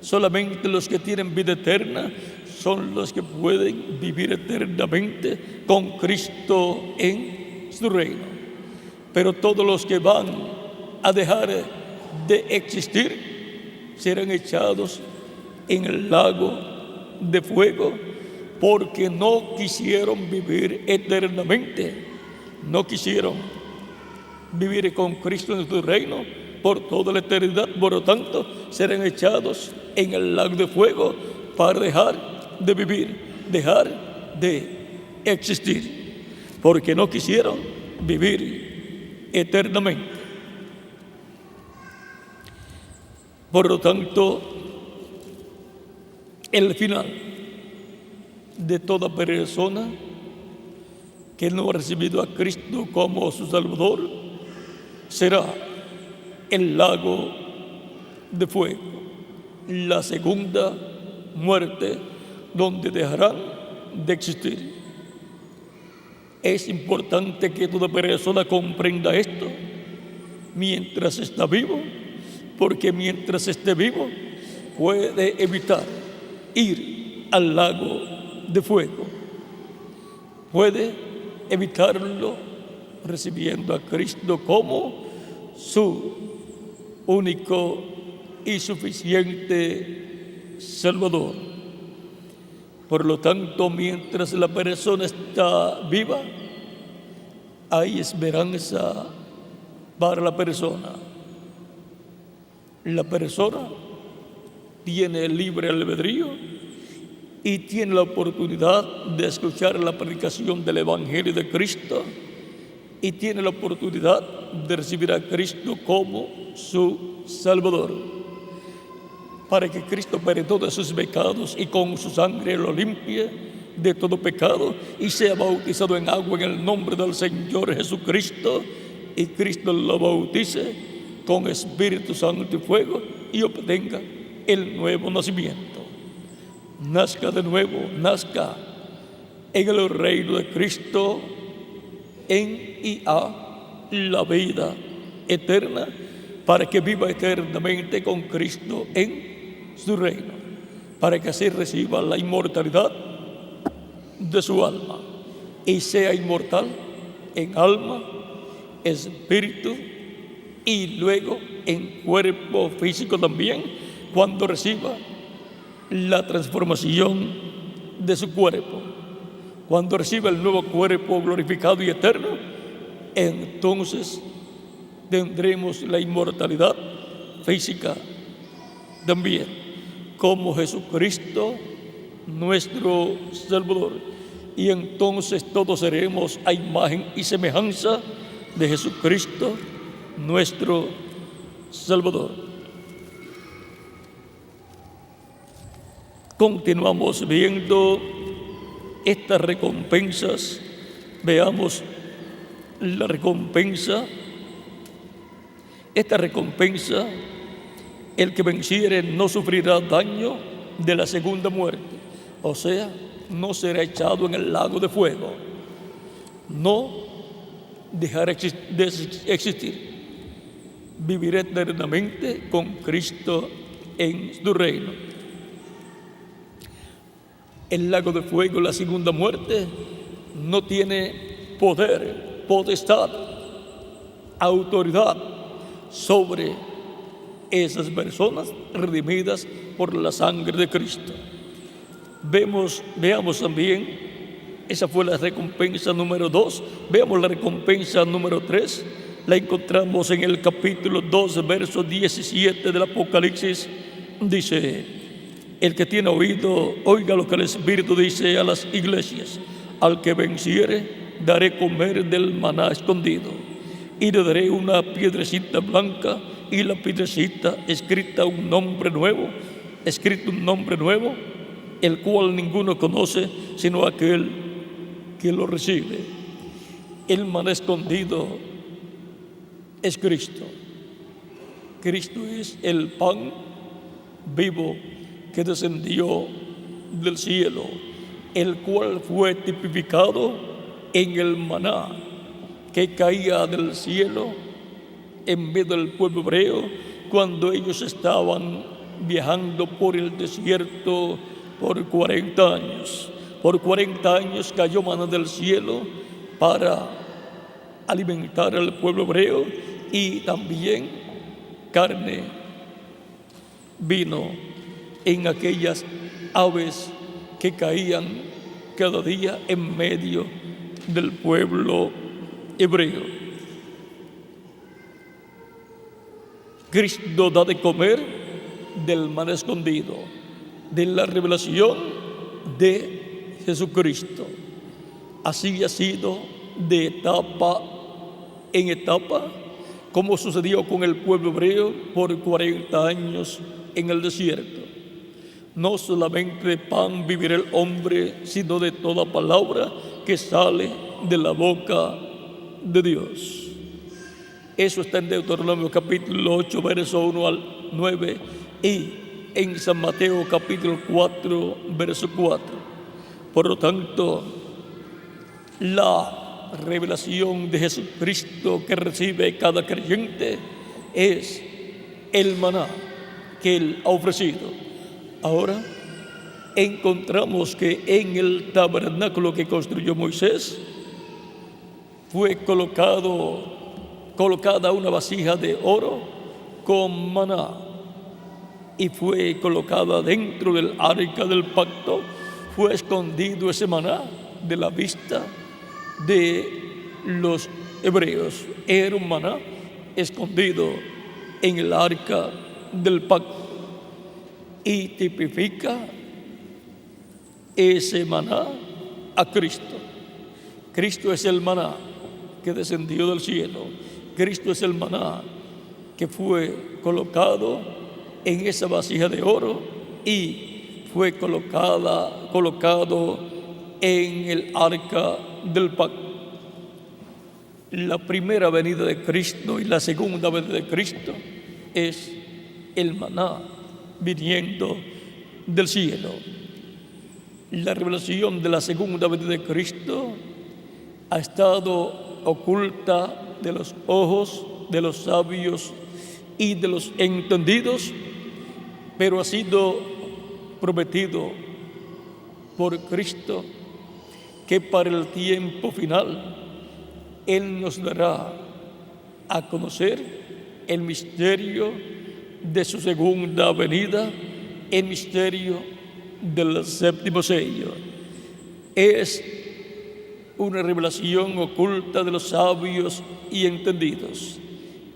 Solamente los que tienen vida eterna son los que pueden vivir eternamente con Cristo en su reino. Pero todos los que van a dejar de existir serán echados en el lago de fuego, porque no quisieron vivir eternamente, no quisieron vivir con Cristo en su reino por toda la eternidad. Por lo tanto, serán echados en el lago de fuego para dejar de vivir, dejar de existir, porque no quisieron vivir eternamente. Por lo tanto, el final de toda persona que no ha recibido a Cristo como su Salvador será el lago de fuego, la segunda muerte, donde dejarán de existir. Es importante que toda persona comprenda esto mientras está vivo, porque mientras esté vivo puede evitar ir al lago de fuego. Puede evitarlo recibiendo a Cristo como su único y suficiente Salvador. Por lo tanto, mientras la persona está viva, hay esperanza para la persona. La persona tiene el libre albedrío y tiene la oportunidad de escuchar la predicación del Evangelio de Cristo, y tiene la oportunidad de recibir a Cristo como su Salvador, para que Cristo perdone sus pecados y con su sangre lo limpie de todo pecado, y sea bautizado en agua en el nombre del Señor Jesucristo, y Cristo lo bautice con Espíritu Santo y fuego, y obtenga el nuevo nacimiento. Nazca de nuevo, nazca en el reino de Cristo, en y a la vida eterna, para que viva eternamente con Cristo en su reino, para que así reciba la inmortalidad de su alma y sea inmortal en alma, espíritu y luego en cuerpo físico también, cuando reciba la transformación de su cuerpo. Cuando reciba el nuevo cuerpo glorificado y eterno, entonces tendremos la inmortalidad física también, como Jesucristo nuestro Salvador. Y entonces todos seremos a imagen y semejanza de Jesucristo nuestro Salvador. Continuamos viendo estas recompensas. Veamos la recompensa. Esta recompensa: el que venciere no sufrirá daño de la segunda muerte, o sea, no será echado en el lago de fuego, no dejará de existir, vivirá eternamente con Cristo en su reino. El lago de fuego, la segunda muerte, no tiene poder, potestad, autoridad sobre esas personas redimidas por la sangre de Cristo. Veamos también, esa fue la recompensa número 2. Veamos la recompensa número 3. La encontramos en el capítulo 2, verso 17 del Apocalipsis. Dice: el que tiene oído, oiga lo que el Espíritu dice a las iglesias. Al que venciere, daré comer del maná escondido, y le daré una piedrecita blanca, y la piedrecita escrito un nombre nuevo, el cual ninguno conoce sino aquel que lo recibe. El maná escondido es Cristo. Cristo es el pan vivo que descendió del cielo, el cual fue tipificado en el maná que caía del cielo en medio del pueblo hebreo cuando ellos estaban viajando por el desierto por 40 años. Por 40 años cayó maná del cielo para alimentar al pueblo hebreo, y también carne vino en aquellas aves que caían cada día en medio del pueblo hebreo. Cristo da de comer del maná escondido, de la revelación de Jesucristo. Así ha sido de etapa en etapa, como sucedió con el pueblo hebreo por 40 años en el desierto. No solamente de pan vivirá el hombre, sino de toda palabra que sale de la boca de Dios. Eso está en Deuteronomio capítulo 8, verso 1 al 9, y en San Mateo capítulo 4, verso 4. Por lo tanto, la revelación de Jesucristo que recibe cada creyente es el maná que Él ha ofrecido. Ahora encontramos que en el tabernáculo que construyó Moisés fue colocada una vasija de oro con maná, y fue colocada dentro del arca del pacto. Fue escondido ese maná de la vista de los hebreos. Era un maná escondido en el arca del pacto, y tipifica ese maná a Cristo. Cristo es el maná que descendió del cielo. Cristo es el maná que fue colocado en esa vasija de oro y fue colocado en el arca del pacto. La primera venida de Cristo y la segunda venida de Cristo es el maná viniendo del cielo. La revelación de la segunda venida de Cristo ha estado oculta de los ojos de los sabios y de los entendidos, pero ha sido prometido por Cristo que para el tiempo final Él nos dará a conocer el misterio de su segunda venida, el misterio del séptimo sello. Es una revelación oculta de los sabios y entendidos.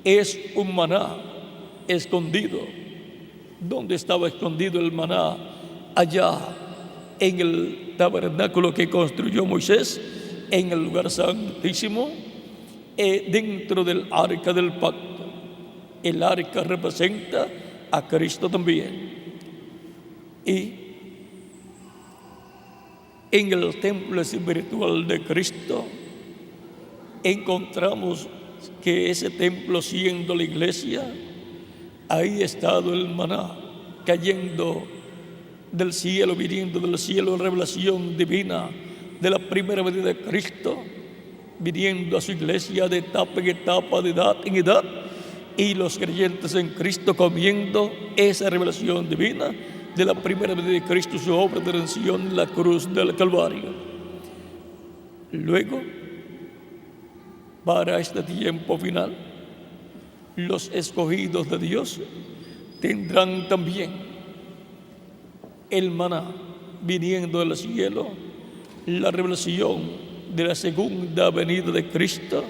Es un maná escondido. ¿Dónde estaba escondido el maná? Allá en el tabernáculo que construyó Moisés, en el lugar santísimo, dentro del arca del pacto. El arca representa a Cristo también. Y en el templo espiritual de Cristo encontramos que ese templo, siendo la iglesia, ahí ha estado el maná cayendo del cielo, viniendo del cielo, revelación divina de la primera venida de Cristo, viniendo a su iglesia de etapa en etapa, de edad en edad, y los creyentes en Cristo comiendo esa revelación divina de la primera venida de Cristo, su obra de redención en la cruz del Calvario. Luego, para este tiempo final, los escogidos de Dios tendrán también el maná viniendo del cielo, la revelación de la segunda venida de Cristo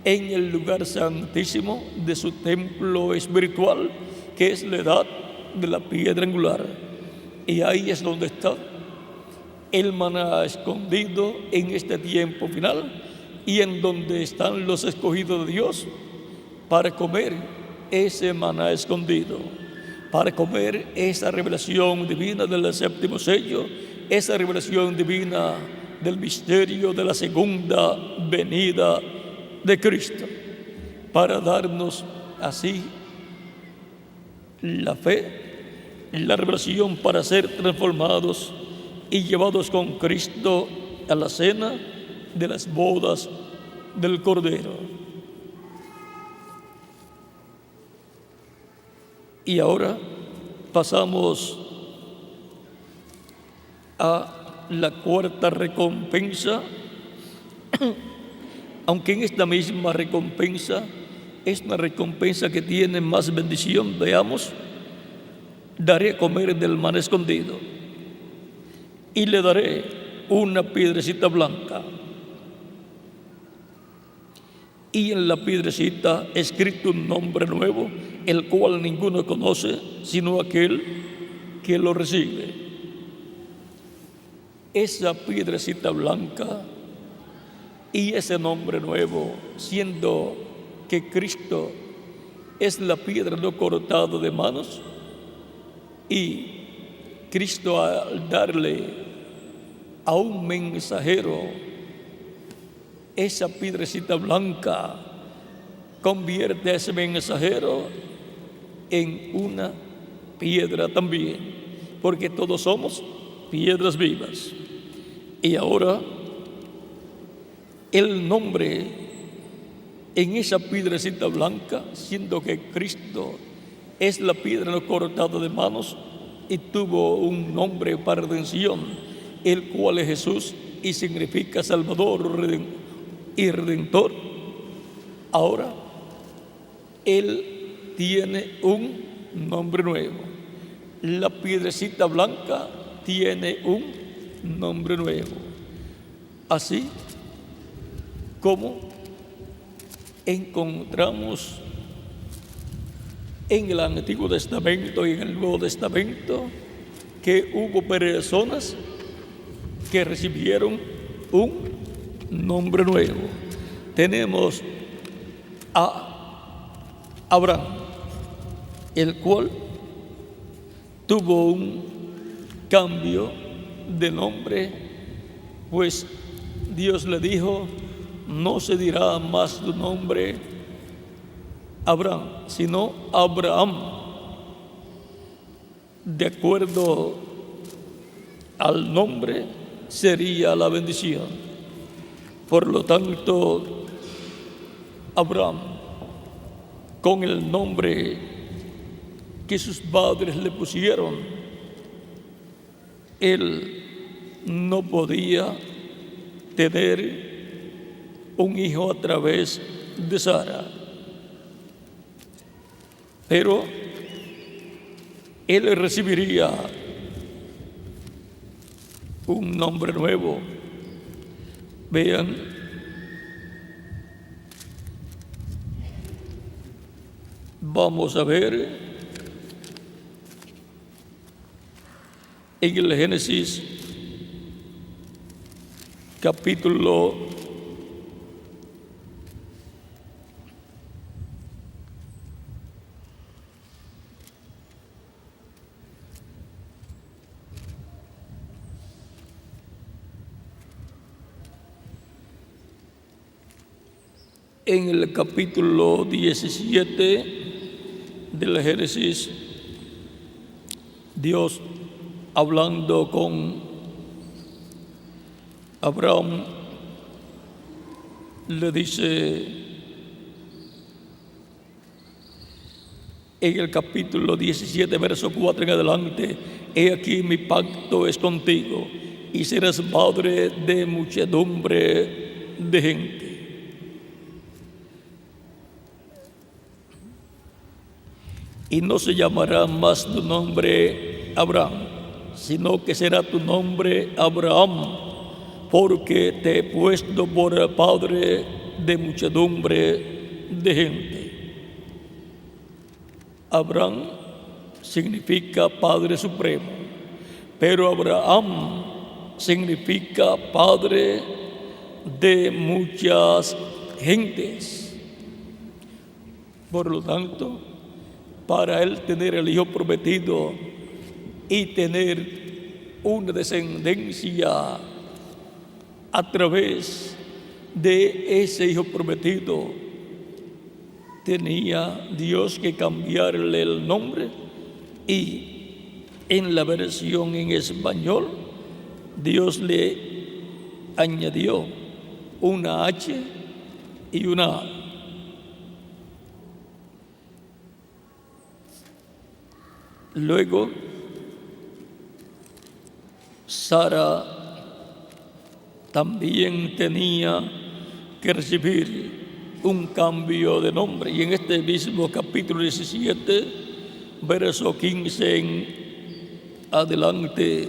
en el lugar santísimo de su templo espiritual, que es la edad de la piedra angular. Y ahí es donde está el maná escondido en este tiempo final, y en donde están los escogidos de Dios para comer ese maná escondido, para comer esa revelación divina del séptimo sello, esa revelación divina del misterio de la segunda venida de Cristo, para darnos así la fe, la revelación para ser transformados y llevados con Cristo a la cena de las bodas del Cordero. Y ahora pasamos a la cuarta recompensa, aunque en esta misma recompensa es una recompensa que tiene más bendición. Veamos: daré a comer del maná escondido y le daré una piedrecita blanca, y en la piedrecita escrito un nombre nuevo, el cual ninguno conoce sino aquel que lo recibe. Esa piedrecita blanca y ese nombre nuevo, siendo que Cristo es la piedra no cortada de manos, y Cristo, al darle a un mensajero esa piedrecita blanca, convierte a ese mensajero en una piedra también, porque todos somos piedras vivas. Y ahora el nombre en esa piedrecita blanca, siendo que Cristo es la piedra no cortada de manos y tuvo un nombre para redención, el cual es Jesús y significa Salvador y Redentor. Ahora Él tiene un nombre nuevo. La piedrecita blanca tiene un nombre nuevo. Así como encontramos en el Antiguo Testamento y en el Nuevo Testamento que hubo personas que recibieron un nombre nuevo. Tenemos a Abraham, el cual tuvo un cambio de nombre, pues Dios le dijo: no se dirá más tu nombre Abraham, sino Abraham, de acuerdo al nombre sería la bendición. Por lo tanto, Abraham, con el nombre que sus padres le pusieron, él no podía tener un hijo a través de Sara, pero él recibiría un nombre nuevo. Vean, vamos a ver en el Génesis capítulo 17 del Génesis, Dios hablando con Abraham le dice en el capítulo 17, verso 4 en adelante: he aquí mi pacto es contigo y serás padre de muchedumbre de gente. Y no se llamará más tu nombre Abraham, sino que será tu nombre Abraham, porque te he puesto por padre de muchedumbre de gente. Abraham significa Padre Supremo, pero Abraham significa Padre de muchas gentes. Por lo tanto, para él tener el hijo prometido y tener una descendencia a través de ese hijo prometido, tenía Dios que cambiarle el nombre, y en la versión en español Dios le añadió una H y una A. Luego, Sara también tenía que recibir un cambio de nombre, y en este mismo capítulo 17, verso 15 en adelante,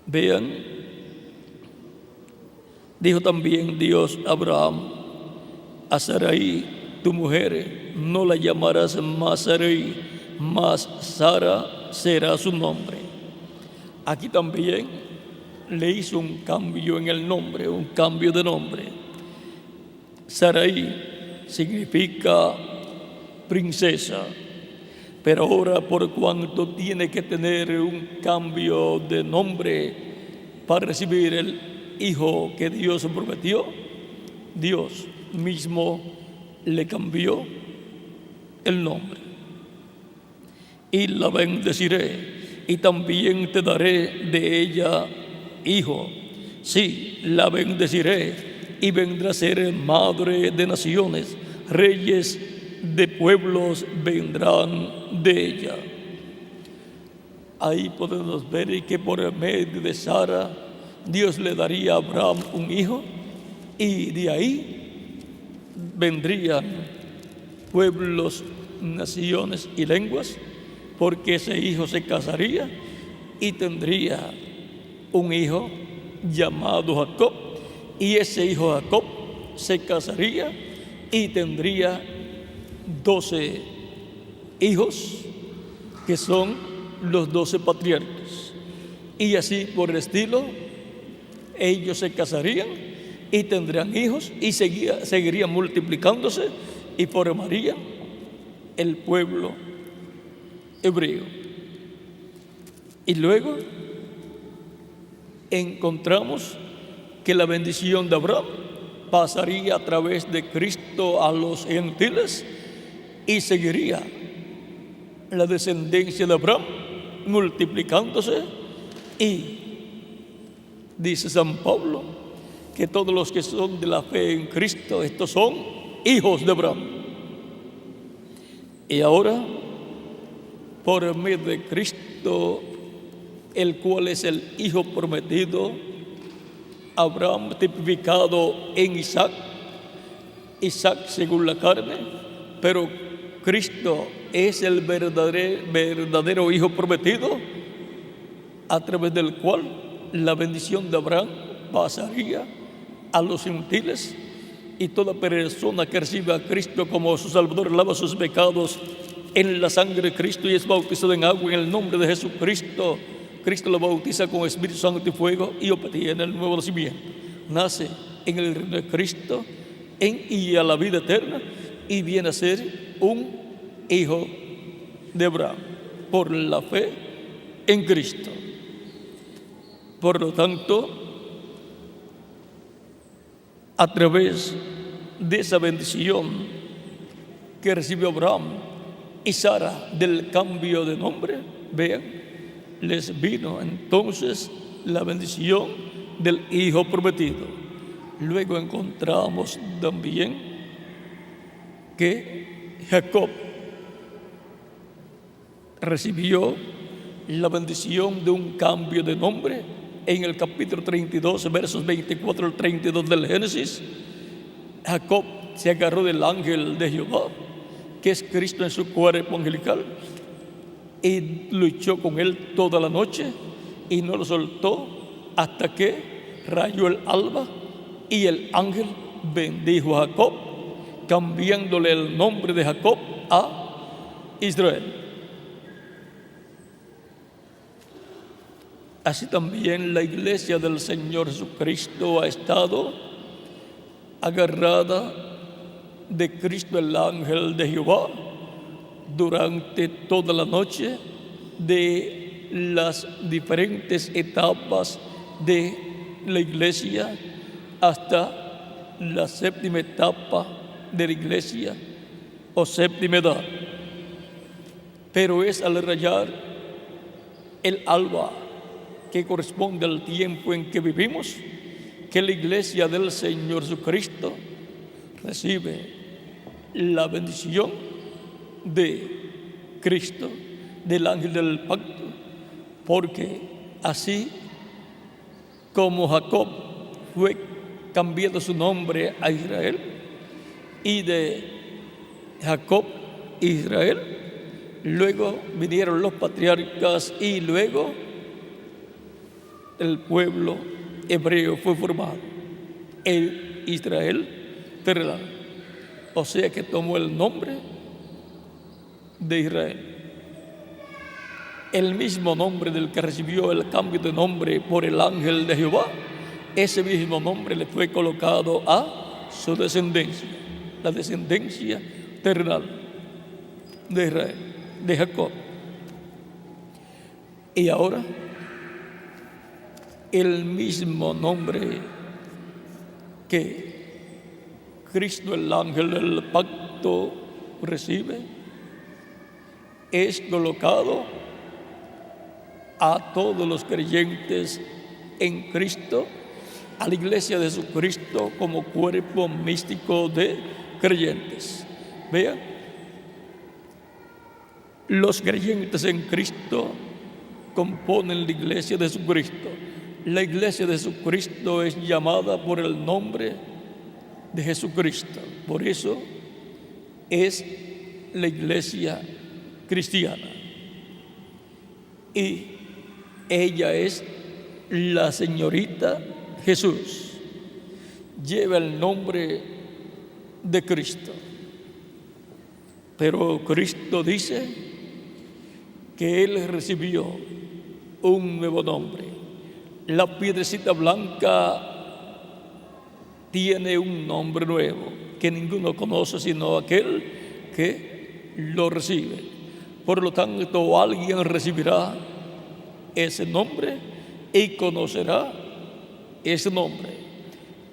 vean, dijo también Dios a Abraham: a Sarai, tu mujer, no la llamarás más Sarai, mas Sara será su nombre. Aquí también le hizo un cambio en el nombre, un cambio de nombre. Sarai significa princesa, pero ahora, por cuanto tiene que tener un cambio de nombre para recibir el hijo que Dios prometió, Dios mismo le cambió el nombre. Y la bendeciré, y también te daré de ella hijo. Sí, la bendeciré, y vendrá a ser madre de naciones, reyes de pueblos vendrán de ella. Ahí podemos ver que por medio de Sara Dios le daría a Abraham un hijo, y de ahí vendrían pueblos, naciones y lenguas, porque ese hijo se casaría y tendría un hijo llamado Jacob, y ese hijo Jacob se casaría y tendría 12 hijos, que son los 12 patriarcas, y así por el estilo ellos se casarían y tendrían hijos, y seguirían multiplicándose y formarían el pueblo hebreo. Y luego encontramos que la bendición de Abraham pasaría a través de Cristo a los gentiles, y seguiría la descendencia de Abraham multiplicándose, y dice San Pablo que todos los que son de la fe en Cristo, estos son hijos de Abraham. Y ahora, por medio de Cristo, el cual es el hijo prometido, Abraham tipificado en Isaac, Isaac según la carne, pero Cristo es el verdadero hijo prometido, a través del cual la bendición de Abraham pasaría a los gentiles, y toda persona que reciba a Cristo como su Salvador lava sus pecados en la sangre de Cristo y es bautizado en agua en el nombre de Jesucristo. Cristo lo bautiza con Espíritu Santo y fuego, y obtiene el nuevo nacimiento. Nace en el reino de Cristo y a la vida eterna, y viene a ser un hijo de Abraham por la fe en Cristo. Por lo tanto, a través de esa bendición que recibió Abraham y Sara del cambio de nombre, vean, les vino entonces la bendición del hijo prometido. Luego encontramos también que Jacob recibió la bendición de un cambio de nombre en el capítulo 32, versos 24 al 32 del Génesis. Jacob se agarró del ángel de Jehová, que es Cristo en su cuerpo angelical, y luchó con él toda la noche y no lo soltó hasta que rayó el alba, y el ángel bendijo a Jacob, cambiándole el nombre de Jacob a Israel. Así también la iglesia del Señor Jesucristo ha estado agarrada de Cristo el ángel de Jehová durante toda la noche de las diferentes etapas de la iglesia hasta la séptima etapa de la iglesia o séptima edad. Pero es al rayar el alba, que corresponde al tiempo en que vivimos, que la iglesia del Señor Jesucristo recibe la bendición de Cristo, del ángel del pacto, porque así como Jacob fue cambiando su nombre a Israel, y de Jacob Israel, luego vinieron los patriarcas y luego el pueblo hebreo fue formado, el Israel terrenal. O sea que tomó el nombre de Israel, el mismo nombre del que recibió el cambio de nombre por el ángel de Jehová. Ese mismo nombre le fue colocado a su descendencia, la descendencia terrenal de Israel, de Jacob. Y ahora el mismo nombre que Cristo el ángel del pacto recibe es colocado a todos los creyentes en Cristo, a la iglesia de Jesucristo como cuerpo místico de creyentes. Vean, los creyentes en Cristo componen la iglesia de Jesucristo. La iglesia de Jesucristo es llamada por el nombre de Jesucristo. Por eso es la iglesia cristiana. Y ella es la señorita Jesús. Lleva el nombre de Cristo. Pero Cristo dice que Él recibió un nuevo nombre. La piedrecita blanca tiene un nombre nuevo que ninguno conoce sino aquel que lo recibe. Por lo tanto, alguien recibirá ese nombre y conocerá ese nombre.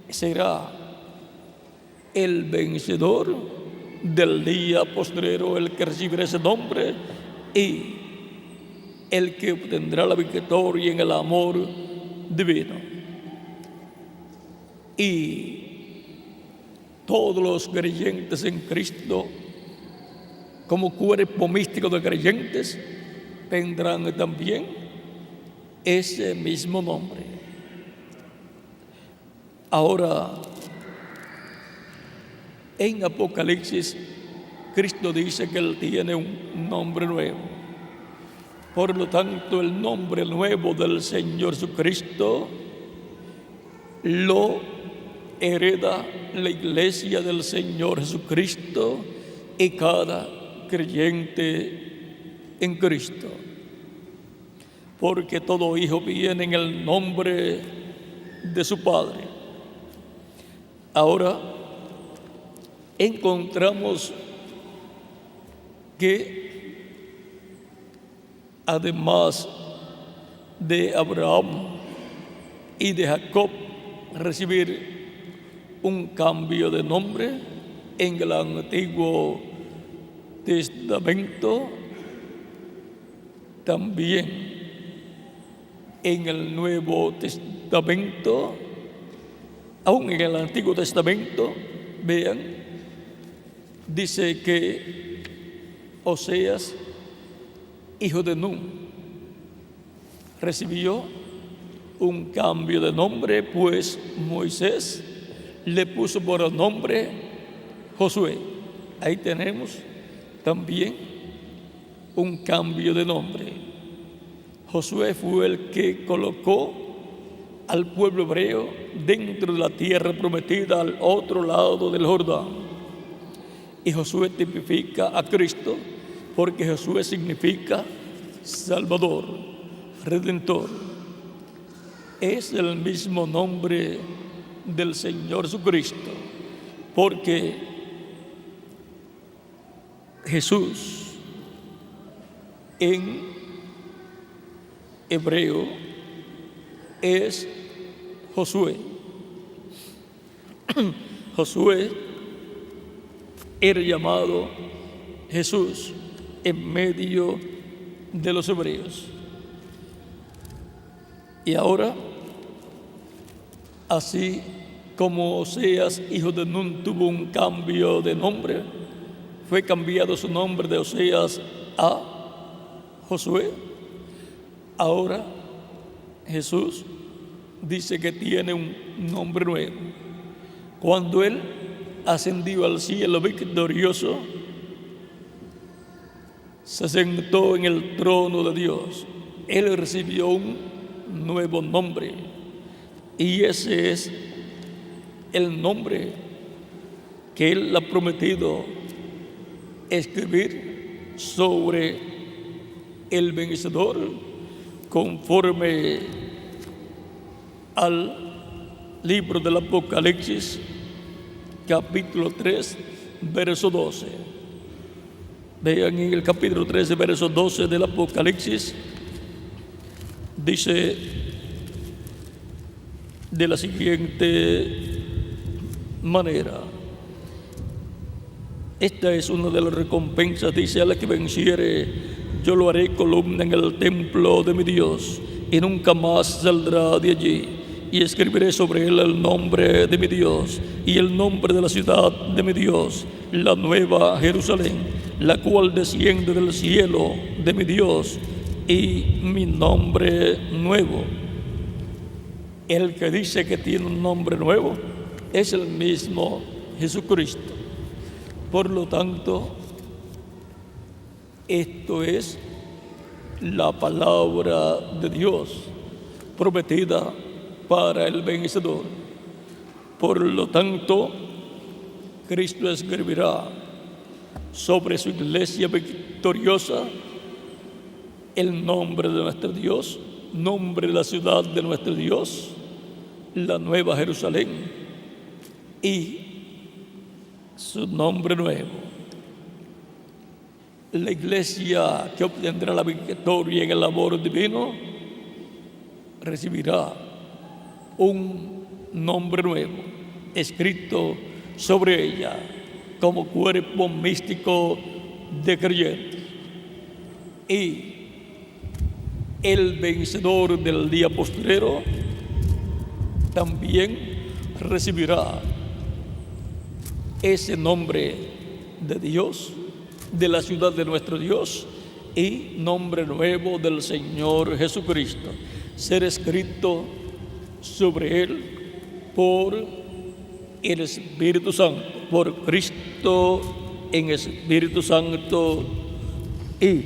Será el vencedor del día postrero el que recibirá ese nombre y el que obtendrá la victoria en el amor divino. Y todos los creyentes en Cristo, como cuerpo místico de creyentes, tendrán también ese mismo nombre. Ahora, en Apocalipsis, Cristo dice que Él tiene un nombre nuevo. Por lo tanto, el nombre nuevo del Señor Jesucristo lo hereda la iglesia del Señor Jesucristo y cada creyente en Cristo. Porque todo hijo viene en el nombre de su Padre. Ahora encontramos que además de Abraham y de Jacob recibir un cambio de nombre en el Antiguo Testamento, también en el Nuevo Testamento, aún en el Antiguo Testamento, vean, dice que Oseas, hijo de Nun, recibió un cambio de nombre, pues Moisés le puso por nombre Josué. Ahí tenemos también un cambio de nombre. Josué fue el que colocó al pueblo hebreo dentro de la tierra prometida al otro lado del Jordán. Y Josué tipifica a Cristo, porque Josué significa Salvador, Redentor. es el mismo nombre del Señor Jesucristo, porque Jesús en hebreo es Josué. Josué era llamado Jesús en medio de los hebreos. Y ahora, así como Oseas, hijo de Nun, tuvo un cambio de nombre, fue cambiado su nombre de Oseas a Josué. Ahora Jesús dice que tiene un nombre nuevo. Cuando Él ascendió al cielo victorioso, se sentó en el trono de Dios. Él recibió un nuevo nombre, y ese es el nombre que Él ha prometido escribir sobre el vencedor, conforme al libro del Apocalipsis, capítulo 3, verso 12. Vean en el capítulo 13, verso 12 del Apocalipsis, dice de la siguiente manera: esta es una de las recompensas, dice, a la que venciere, yo lo haré columna en el templo de mi Dios, y nunca más saldrá de allí. Y escribiré sobre él el nombre de mi Dios y el nombre de la ciudad de mi Dios, la nueva Jerusalén, la cual desciende del cielo de mi Dios, y mi nombre nuevo. El que dice que tiene un nombre nuevo es el mismo Jesucristo. Por lo tanto, esto es la palabra de Dios prometida para el vencedor. Por lo tanto, Cristo escribirá sobre su iglesia victoriosa el nombre de nuestro Dios, nombre de la ciudad de nuestro Dios, la nueva Jerusalén, y su nombre nuevo. La iglesia que obtendrá la victoria en el amor divino recibirá un nombre nuevo escrito sobre ella como cuerpo místico de creyentes. Y el vencedor del día postrero también recibirá ese nombre de Dios, de la ciudad de nuestro Dios, y nombre nuevo del Señor Jesucristo, ser escrito sobre él por el Espíritu Santo, por Cristo en Espíritu Santo, y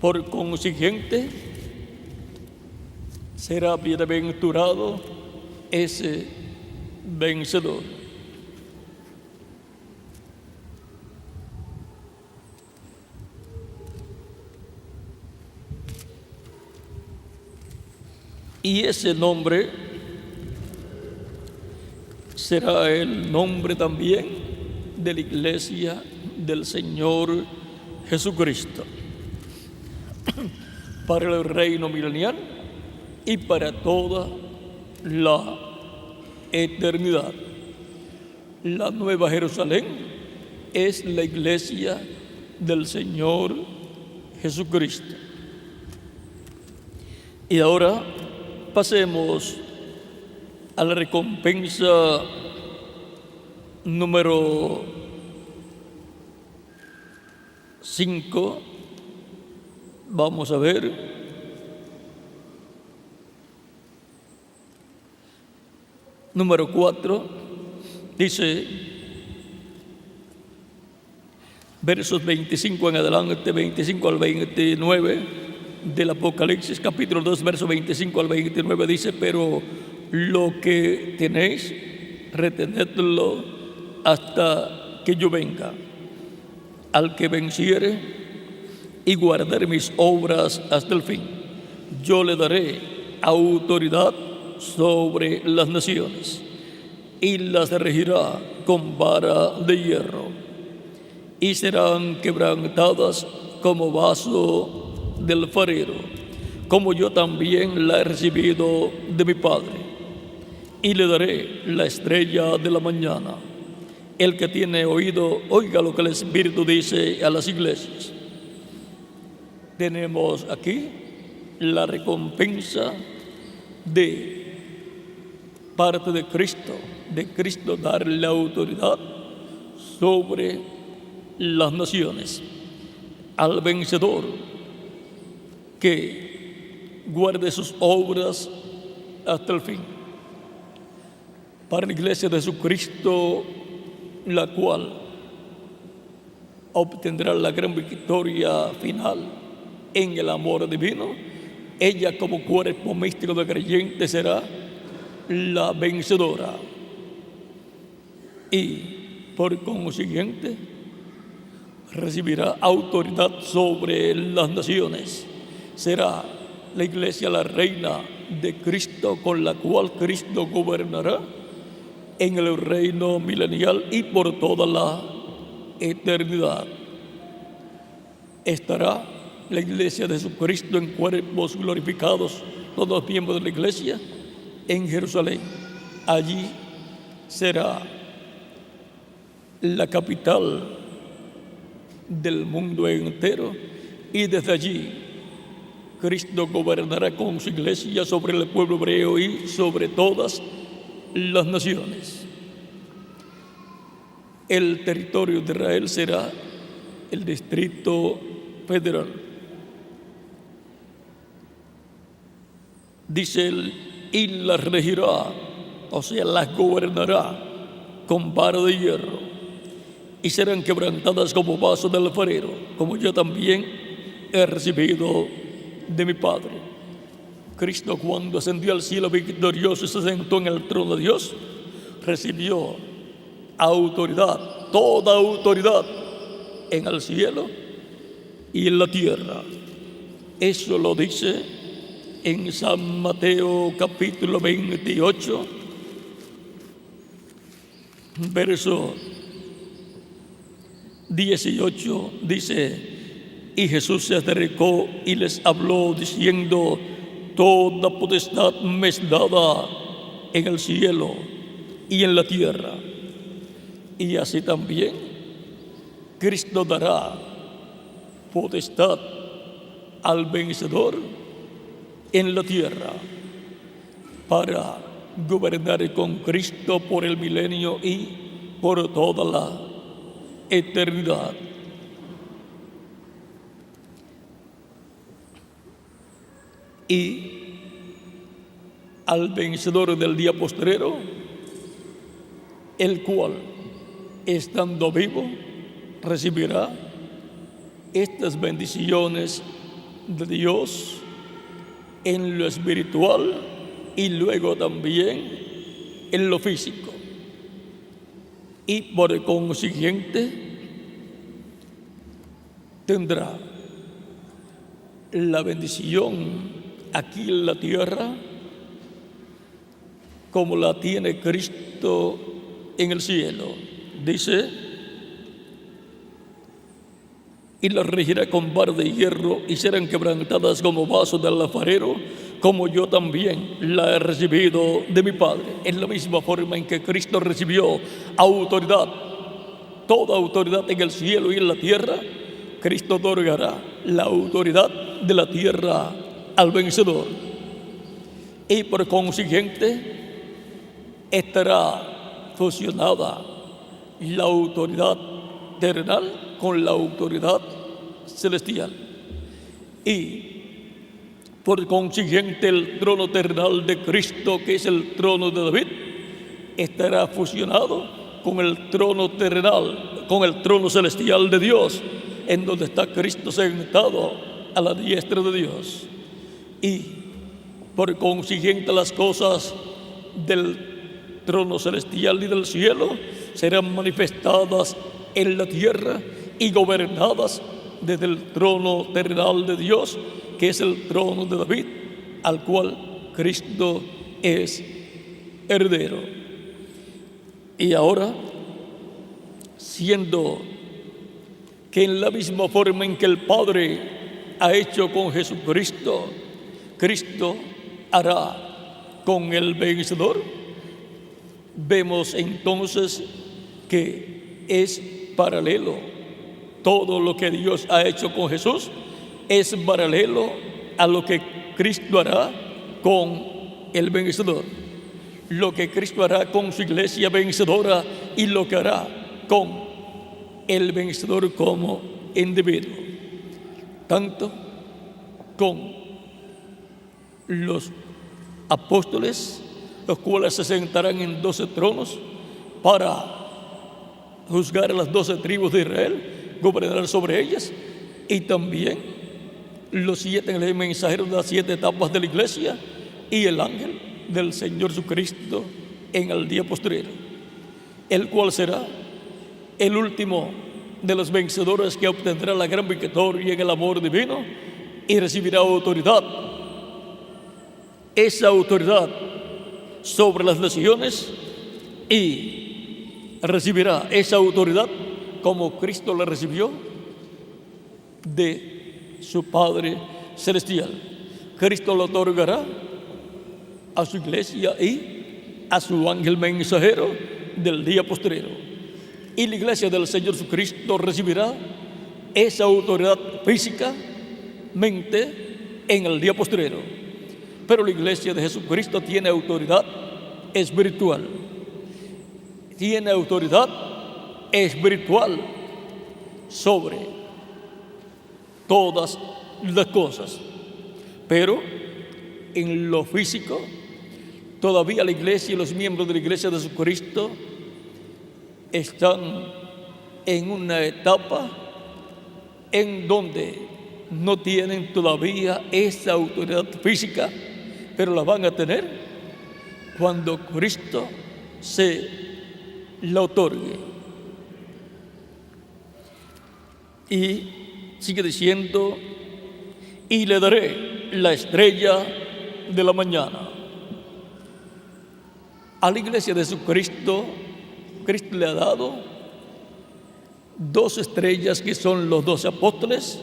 por consiguiente será bienaventurado ese vencedor. Y ese nombre será el nombre también de la iglesia del Señor Jesucristo, para el reino milenial y para toda la eternidad. La nueva Jerusalén es la iglesia del Señor Jesucristo. Y ahora pasemos a la recompensa número 5. Vamos a ver. Número 4 dice, versos 25 en adelante, 25 al 29 del Apocalipsis, capítulo 2, verso 25 al 29, dice: pero lo que tenéis, retenedlo hasta que yo venga. Al que venciere y guardare mis obras hasta el fin, yo le daré autoridad sobre las naciones y las regirá con vara de hierro, y serán quebrantadas como vaso del alfarero, como yo también la he recibido de mi Padre. Y le daré la estrella de la mañana. El que tiene oído, oiga lo que el Espíritu dice a las iglesias. Tenemos aquí la recompensa de parte de Cristo darle la autoridad sobre las naciones al vencedor que guarde sus obras hasta el fin. Para la iglesia de Jesucristo, la cual obtendrá la gran victoria final en el amor divino, ella como cuerpo místico de creyente será la vencedora. Y por consiguiente recibirá autoridad sobre las naciones. Será la iglesia la reina de Cristo, con la cual Cristo gobernará en el reino milenial y por toda la eternidad. Estará la iglesia de Jesucristo en cuerpos glorificados, todos los miembros de la iglesia, en Jerusalén. Allí será la capital del mundo entero, y desde allí Cristo gobernará con su iglesia sobre el pueblo hebreo y sobre todas las naciones. El territorio de Israel será el Distrito Federal. Dice él, y las regirá, o sea, las gobernará con vara de hierro, y serán quebrantadas como vaso del alfarero, como yo también he recibido de mi Padre. Cristo, cuando ascendió al cielo victorioso y se sentó en el trono de Dios, recibió autoridad, toda autoridad en el cielo y en la tierra. Eso lo dice en San Mateo capítulo 28, verso 18, dice: y Jesús se acercó y les habló diciendo: toda potestad me es dada en el cielo y en la tierra. Y así también Cristo dará potestad al vencedor en la tierra para gobernar con Cristo por el milenio y por toda la eternidad. Y al vencedor del día postrero, el cual, estando vivo, recibirá estas bendiciones de Dios en lo espiritual y luego también en lo físico. Y por consiguiente tendrá la bendición aquí en la tierra como la tiene Cristo en el cielo. Dice: y las regirá con vara de hierro, y serán quebrantadas como vasos del alfarero, como yo también la he recibido de mi Padre. En la misma forma en que Cristo recibió autoridad, toda autoridad en el cielo y en la tierra, Cristo otorgará la autoridad de la tierra al vencedor. Y por consiguiente estará fusionada la autoridad terrenal con la autoridad celestial. Y por consiguiente el trono terrenal de Cristo, que es el trono de David, estará fusionado con el trono terrenal, con el trono celestial de Dios, en donde está Cristo sentado a la diestra de Dios. Y por consiguiente las cosas del trono celestial y del cielo serán manifestadas en la tierra y gobernadas desde el trono terrenal de Dios, que es el trono de David, al cual Cristo es heredero. Y ahora, siendo que en la misma forma en que el Padre ha hecho con Jesucristo, Cristo hará con el vencedor, vemos entonces que es paralelo. Todo lo que Dios ha hecho con Jesús es paralelo a lo que Cristo hará con el vencedor. Lo que Cristo hará con su iglesia vencedora y lo que hará con el vencedor como individuo. Tanto con los apóstoles, los cuales se sentarán en 12 tronos para juzgar a las 12 tribus de Israel, gobernar sobre ellas, y también los 7 mensajeros de las 7 etapas de la iglesia y el ángel del Señor Jesucristo en el día postrero, el cual será el último de los vencedores que obtendrá la gran victoria en el amor divino y recibirá autoridad. Esa autoridad sobre las naciones, y recibirá esa autoridad como Cristo la recibió de su Padre Celestial. Cristo lo otorgará a su iglesia y a su ángel mensajero del día postrero. Y la iglesia del Señor Jesucristo recibirá esa autoridad físicamente en el día postrero. Pero la iglesia de Jesucristo tiene autoridad espiritual. Tiene autoridad espiritual sobre todas las cosas. Pero en lo físico, todavía la iglesia y los miembros de la iglesia de Jesucristo están en una etapa en donde no tienen todavía esa autoridad física, pero la van a tener cuando Cristo se la otorgue. Y sigue diciendo: y le daré la estrella de la mañana. A la iglesia de Jesucristo, Cristo le ha dado 2 estrellas que son los 12 apóstoles,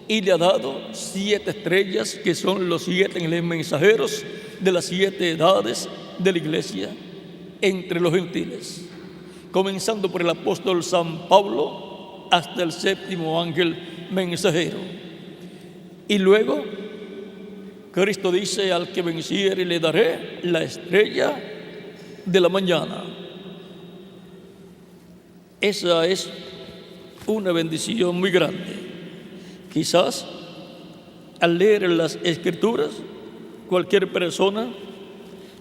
y le ha dado 7 estrellas que son los 7 mensajeros de las 7 edades de la iglesia entre los gentiles, comenzando por el apóstol San Pablo hasta el 7º ángel mensajero. Y luego Cristo dice: al que venciere le daré la estrella de la mañana. Esa es una bendición muy grande. Quizás al leer las Escrituras, cualquier persona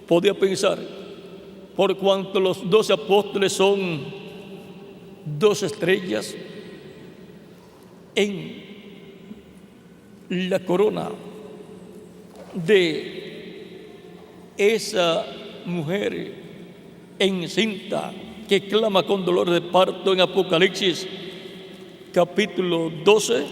podía pensar: por cuanto los 12 apóstoles son 2 estrellas en la corona de esa mujer encinta que clama con dolor de parto en Apocalipsis capítulo 12,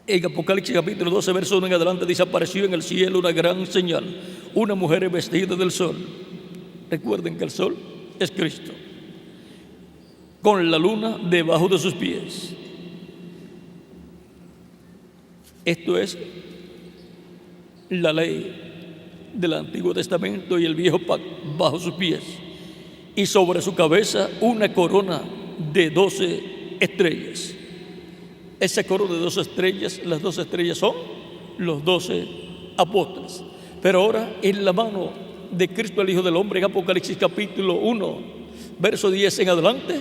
en Apocalipsis capítulo 12, verso 1 en adelante, dice: apareció en el cielo una gran señal, una mujer vestida del sol. Recuerden que el sol es Cristo, con la luna debajo de sus pies. Esto es la ley del Antiguo Testamento y el Viejo Pacto bajo sus pies. Y sobre su cabeza una corona de 12 estrellas. Esa corona de 12 estrellas, las 12 estrellas son los 12 apóstoles. Pero ahora en la mano de Cristo el Hijo del Hombre, en Apocalipsis capítulo 1, verso 10 en adelante,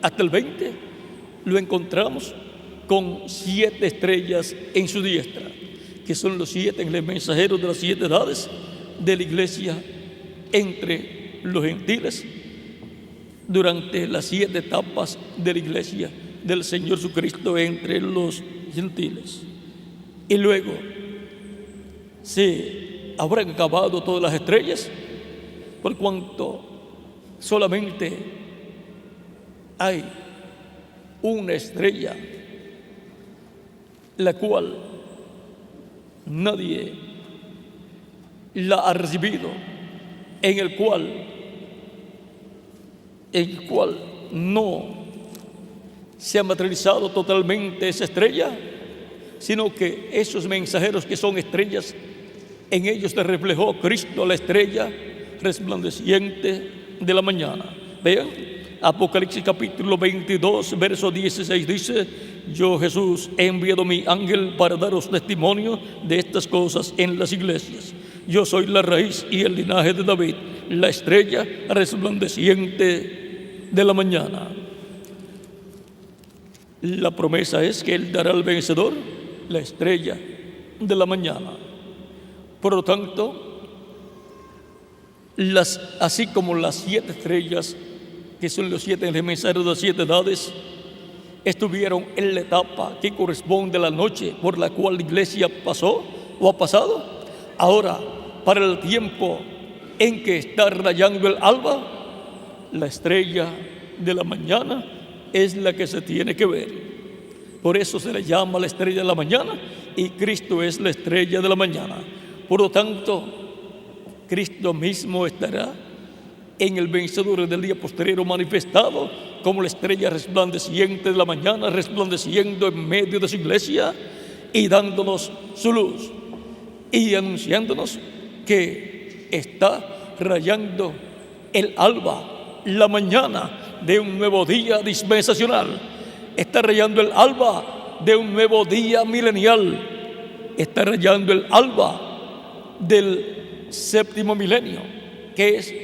hasta el 20, lo encontramos con 7 estrellas en su diestra, que son los 7 mensajeros de las 7 edades de la iglesia entre los gentiles durante las 7 etapas de la iglesia del Señor Jesucristo entre los gentiles. Y luego se habrán acabado todas las estrellas, por cuanto solamente hay una estrella, la cual nadie la ha recibido, en el cual no se ha materializado totalmente esa estrella, sino que esos mensajeros que son estrellas, en ellos se reflejó Cristo, la estrella resplandeciente de la mañana. Vean, Apocalipsis capítulo 22, verso 16 dice: yo, Jesús, he enviado mi ángel para daros testimonio de estas cosas en las iglesias. Yo soy la raíz y el linaje de David, la estrella resplandeciente de la mañana. La promesa es que Él dará al vencedor la estrella de la mañana. Por lo tanto, así como las 7 estrellas, que son los 7 mensajeros de las 7 edades, estuvieron en la etapa que corresponde a la noche por la cual la iglesia pasó o ha pasado, ahora, para el tiempo en que está rayando el alba, la estrella de la mañana es la que se tiene que ver. Por eso se le llama la estrella de la mañana, y Cristo es la estrella de la mañana. Por lo tanto, Cristo mismo estará en el vencedor del día postrero manifestado como la estrella resplandeciente de la mañana, resplandeciendo en medio de su iglesia y dándonos su luz y anunciándonos que está rayando el alba, la mañana de un nuevo día dispensacional. Está rayando el alba de un nuevo día milenial. Está rayando el alba del 7º milenio, que es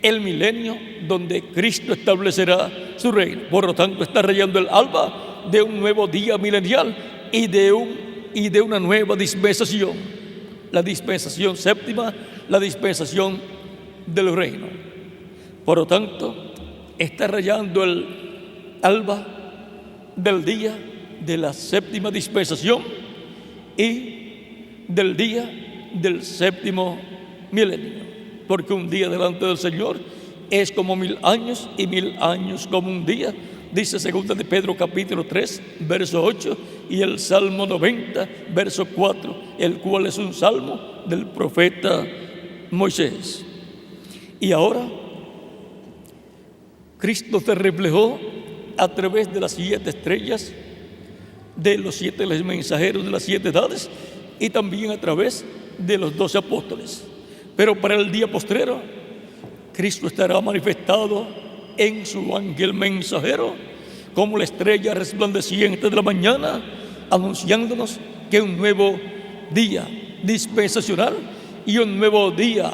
el milenio donde Cristo establecerá su reino. Por lo tanto, está rayando el alba de un nuevo día milenial y de una nueva dispensación, la dispensación 7ª, la dispensación del reino. Por lo tanto, está rayando el alba del día de la 7ª dispensación y del día del 7º milenio, porque un día delante del Señor es como 1000 años y 1000 años como un día, dice 2 de Pedro capítulo 3, verso 8, y el Salmo 90, verso 4, el cual es un salmo del profeta Moisés. Y ahora Cristo se reflejó a través de las 7 estrellas, de los 7 mensajeros de las 7 edades, y también a través de los 12 apóstoles. Pero para el día postrero, Cristo estará manifestado en su ángel mensajero como la estrella resplandeciente de la mañana, anunciándonos que un nuevo día dispensacional y un nuevo día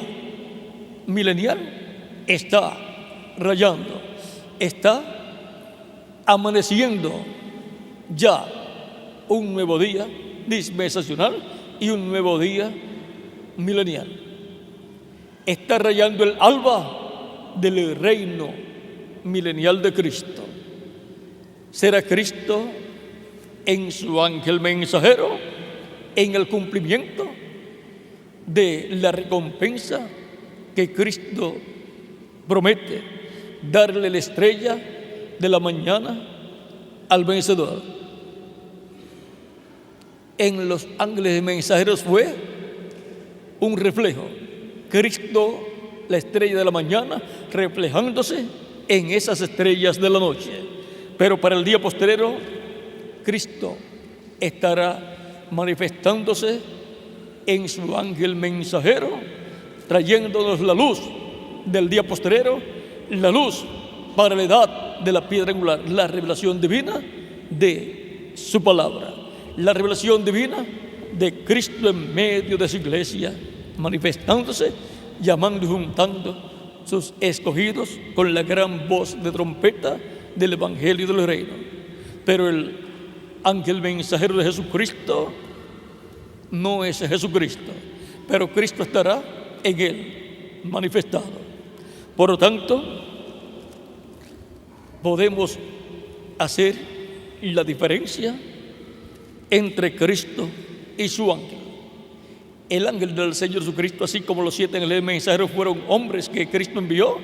milenial está rayando, está amaneciendo ya un nuevo día dispensacional y un nuevo día milenial. Está rayando el alba del reino milenial de Cristo. Será Cristo en su ángel mensajero en el cumplimiento de la recompensa que Cristo promete darle la estrella de la mañana al vencedor. En los ángeles mensajeros fue un reflejo. Cristo, la estrella de la mañana, reflejándose en esas estrellas de la noche. Pero para el día postrero, Cristo estará manifestándose en su ángel mensajero, trayéndonos la luz del día postrero, la luz para la edad de la piedra angular, la revelación divina de su palabra, la revelación divina de Cristo en medio de su iglesia, manifestándose, llamando y juntando sus escogidos con la gran voz de trompeta del Evangelio del Reino. Pero el ángel mensajero de Jesucristo no es Jesucristo, pero Cristo estará en él manifestado. Por lo tanto, podemos hacer la diferencia entre Cristo y su ángel. El ángel del Señor Jesucristo, así como los 7 ángeles mensajeros fueron hombres que Cristo envió,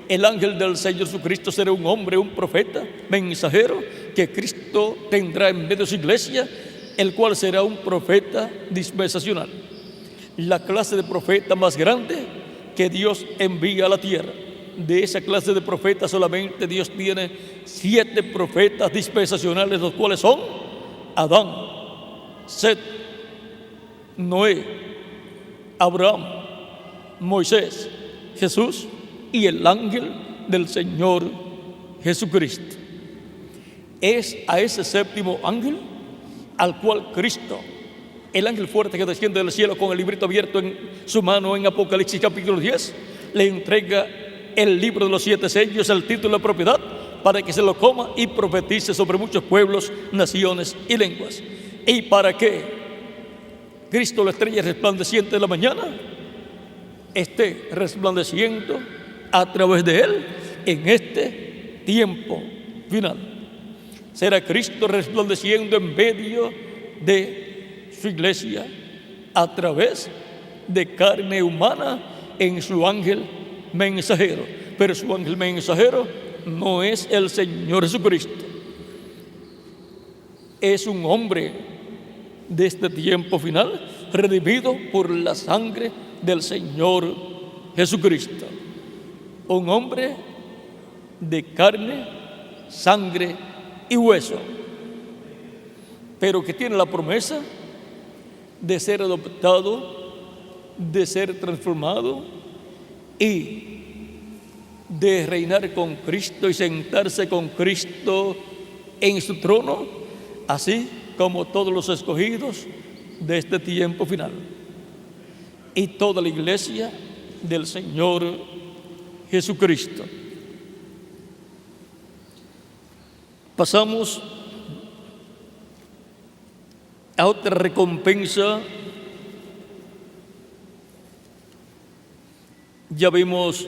el ángel del Señor Jesucristo será un hombre, un profeta, mensajero, que Cristo tendrá en medio de su iglesia, el cual será un profeta dispensacional. La clase de profeta más grande que Dios envía a la tierra. De esa clase de profetas solamente Dios tiene 7 profetas dispensacionales, los cuales son Adán, Set, Noé, Abraham, Moisés, Jesús y el ángel del Señor Jesucristo. Es a ese séptimo ángel al cual Cristo, el ángel fuerte que desciende del cielo con el librito abierto en su mano en Apocalipsis capítulo 10, le entrega el libro de los 7 sellos, el título de propiedad, para que se lo coma y profetice sobre muchos pueblos, naciones y lenguas. ¿Y para qué Cristo, la estrella resplandeciente de la mañana, esté resplandeciendo a través de él en este tiempo final? Será Cristo resplandeciendo en medio de su iglesia a través de carne humana en su ángel mensajero. Pero su ángel mensajero no es el Señor Jesucristo. Es un hombre de este tiempo final, redimido por la sangre del Señor Jesucristo. Un hombre de carne, sangre y hueso, pero que tiene la promesa de ser adoptado, de ser transformado y de reinar con Cristo y sentarse con Cristo en su trono, así como todos los escogidos de este tiempo final y toda la iglesia del Señor Jesucristo. Pasamos a otra recompensa. Ya vimos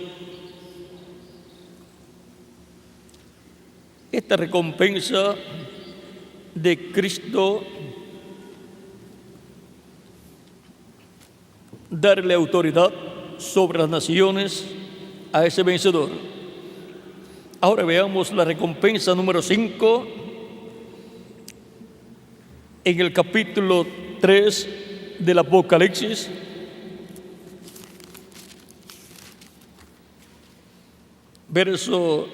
esta recompensa de Cristo, darle autoridad sobre las naciones a ese vencedor. Ahora veamos la recompensa número 5 en el capítulo 3 del Apocalipsis. Verso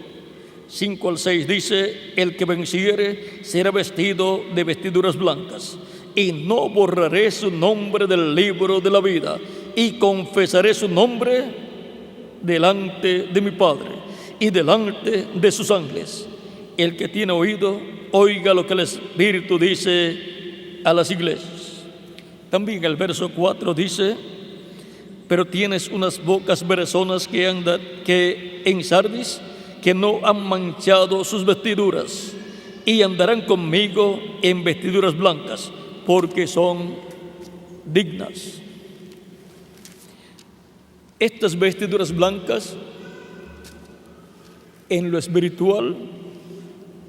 5 al 6 dice: el que venciere será vestido de vestiduras blancas, y no borraré su nombre del libro de la vida, y confesaré su nombre delante de mi Padre y delante de sus ángeles. El que tiene oído, oiga lo que el Espíritu dice a las iglesias. También el verso 4 dice: pero tienes unas pocas personas que en Sardis, que no han manchado sus vestiduras, y andarán conmigo en vestiduras blancas, porque son dignas. Estas vestiduras blancas, en lo espiritual,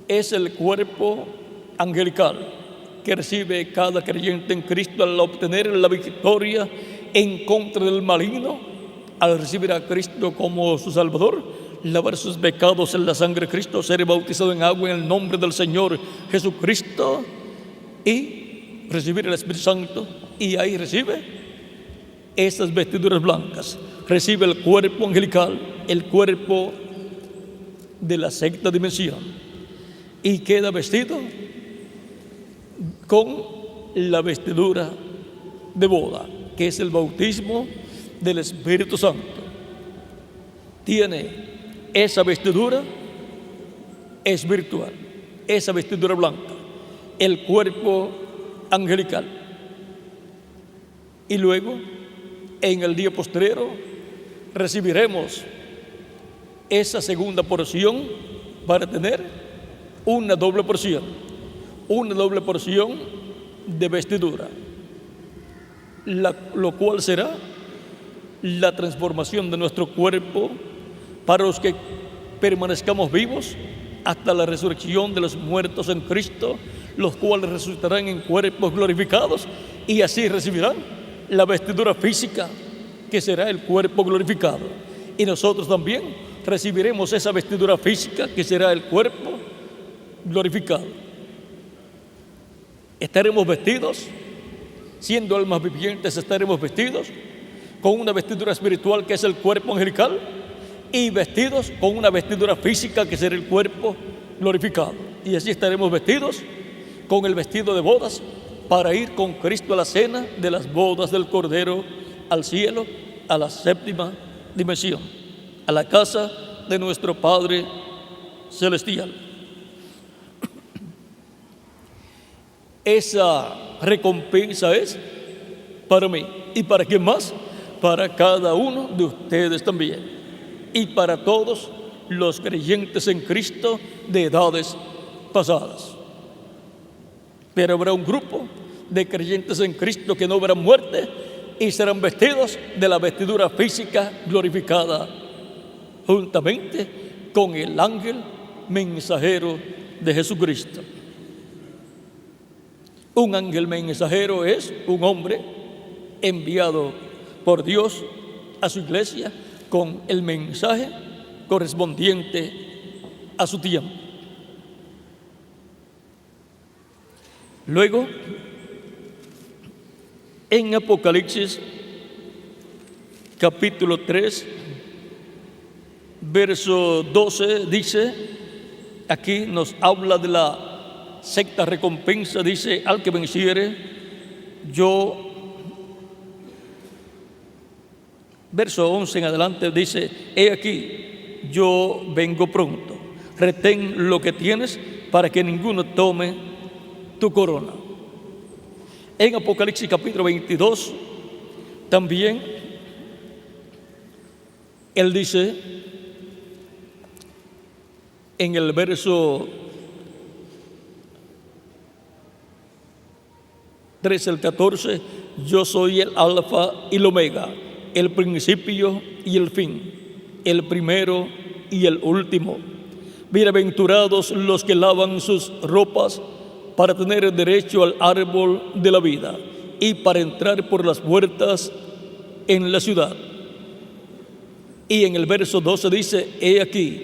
es el cuerpo angelical que recibe cada creyente en Cristo al obtener la victoria en contra del maligno, al recibir a Cristo como su Salvador, lavar sus pecados en la sangre de Cristo, ser bautizado en agua en el nombre del Señor Jesucristo y recibir el Espíritu Santo, y ahí recibe esas vestiduras blancas, recibe el cuerpo angelical, el cuerpo de la sexta dimensión, y queda vestido con la vestidura de boda, que es el bautismo del Espíritu Santo. Tiene esa vestidura espiritual, esa vestidura blanca, el cuerpo angelical. Y luego, en el día postrero, recibiremos esa segunda porción para tener una doble porción de vestidura, lo cual será la transformación de nuestro cuerpo para los que permanezcamos vivos hasta la resurrección de los muertos en Cristo, los cuales resucitarán en cuerpos glorificados y así recibirán la vestidura física, que será el cuerpo glorificado. Y nosotros también recibiremos esa vestidura física que será el cuerpo glorificado. Estaremos vestidos, siendo almas vivientes, estaremos vestidos con una vestidura espiritual que es el cuerpo angelical y vestidos con una vestidura física que será el cuerpo glorificado. Y así estaremos vestidos con el vestido de bodas para ir con Cristo a la cena de las bodas del Cordero al cielo, a la séptima dimensión, a la casa de nuestro Padre Celestial. Esa recompensa es para mí. ¿Y para quién más? Para cada uno de ustedes también. Y para todos los creyentes en Cristo de edades pasadas. Pero habrá un grupo de creyentes en Cristo que no verán muerte y serán vestidos de la vestidura física glorificada juntamente con el ángel mensajero de Jesucristo. Un ángel mensajero es un hombre enviado por Dios a su iglesia con el mensaje correspondiente a su tiempo. Luego, en Apocalipsis capítulo 3, verso 12, dice, aquí nos habla de la sexta recompensa, dice, al que venciere, verso 11 en adelante dice, he aquí, yo vengo pronto, retén lo que tienes para que ninguno tome tu corona. En Apocalipsis capítulo 22, también, él dice, en el verso 13 al 14, yo soy el alfa y el omega, el principio y el fin, el primero y el último. Bienaventurados los que lavan sus ropas para tener derecho al árbol de la vida y para entrar por las puertas en la ciudad. Y en el verso 12 dice, he aquí,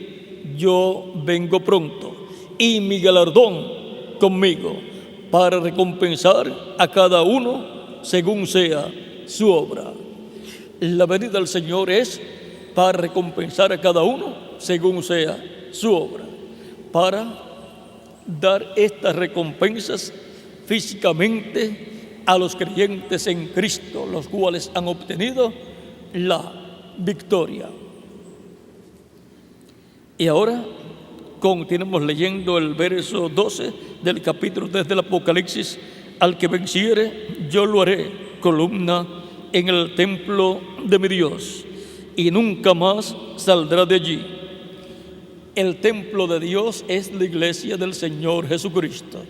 yo vengo pronto y mi galardón conmigo para recompensar a cada uno según sea su obra. La venida del Señor es para recompensar a cada uno según sea su obra, para dar estas recompensas físicamente a los creyentes en Cristo, los cuales han obtenido la victoria. Y ahora continuamos leyendo el verso 12 del capítulo 3 del Apocalipsis. Al que venciere, yo lo haré columna en el templo de mi Dios, y nunca más saldrá de allí. El templo de Dios es la iglesia del Señor Jesucristo.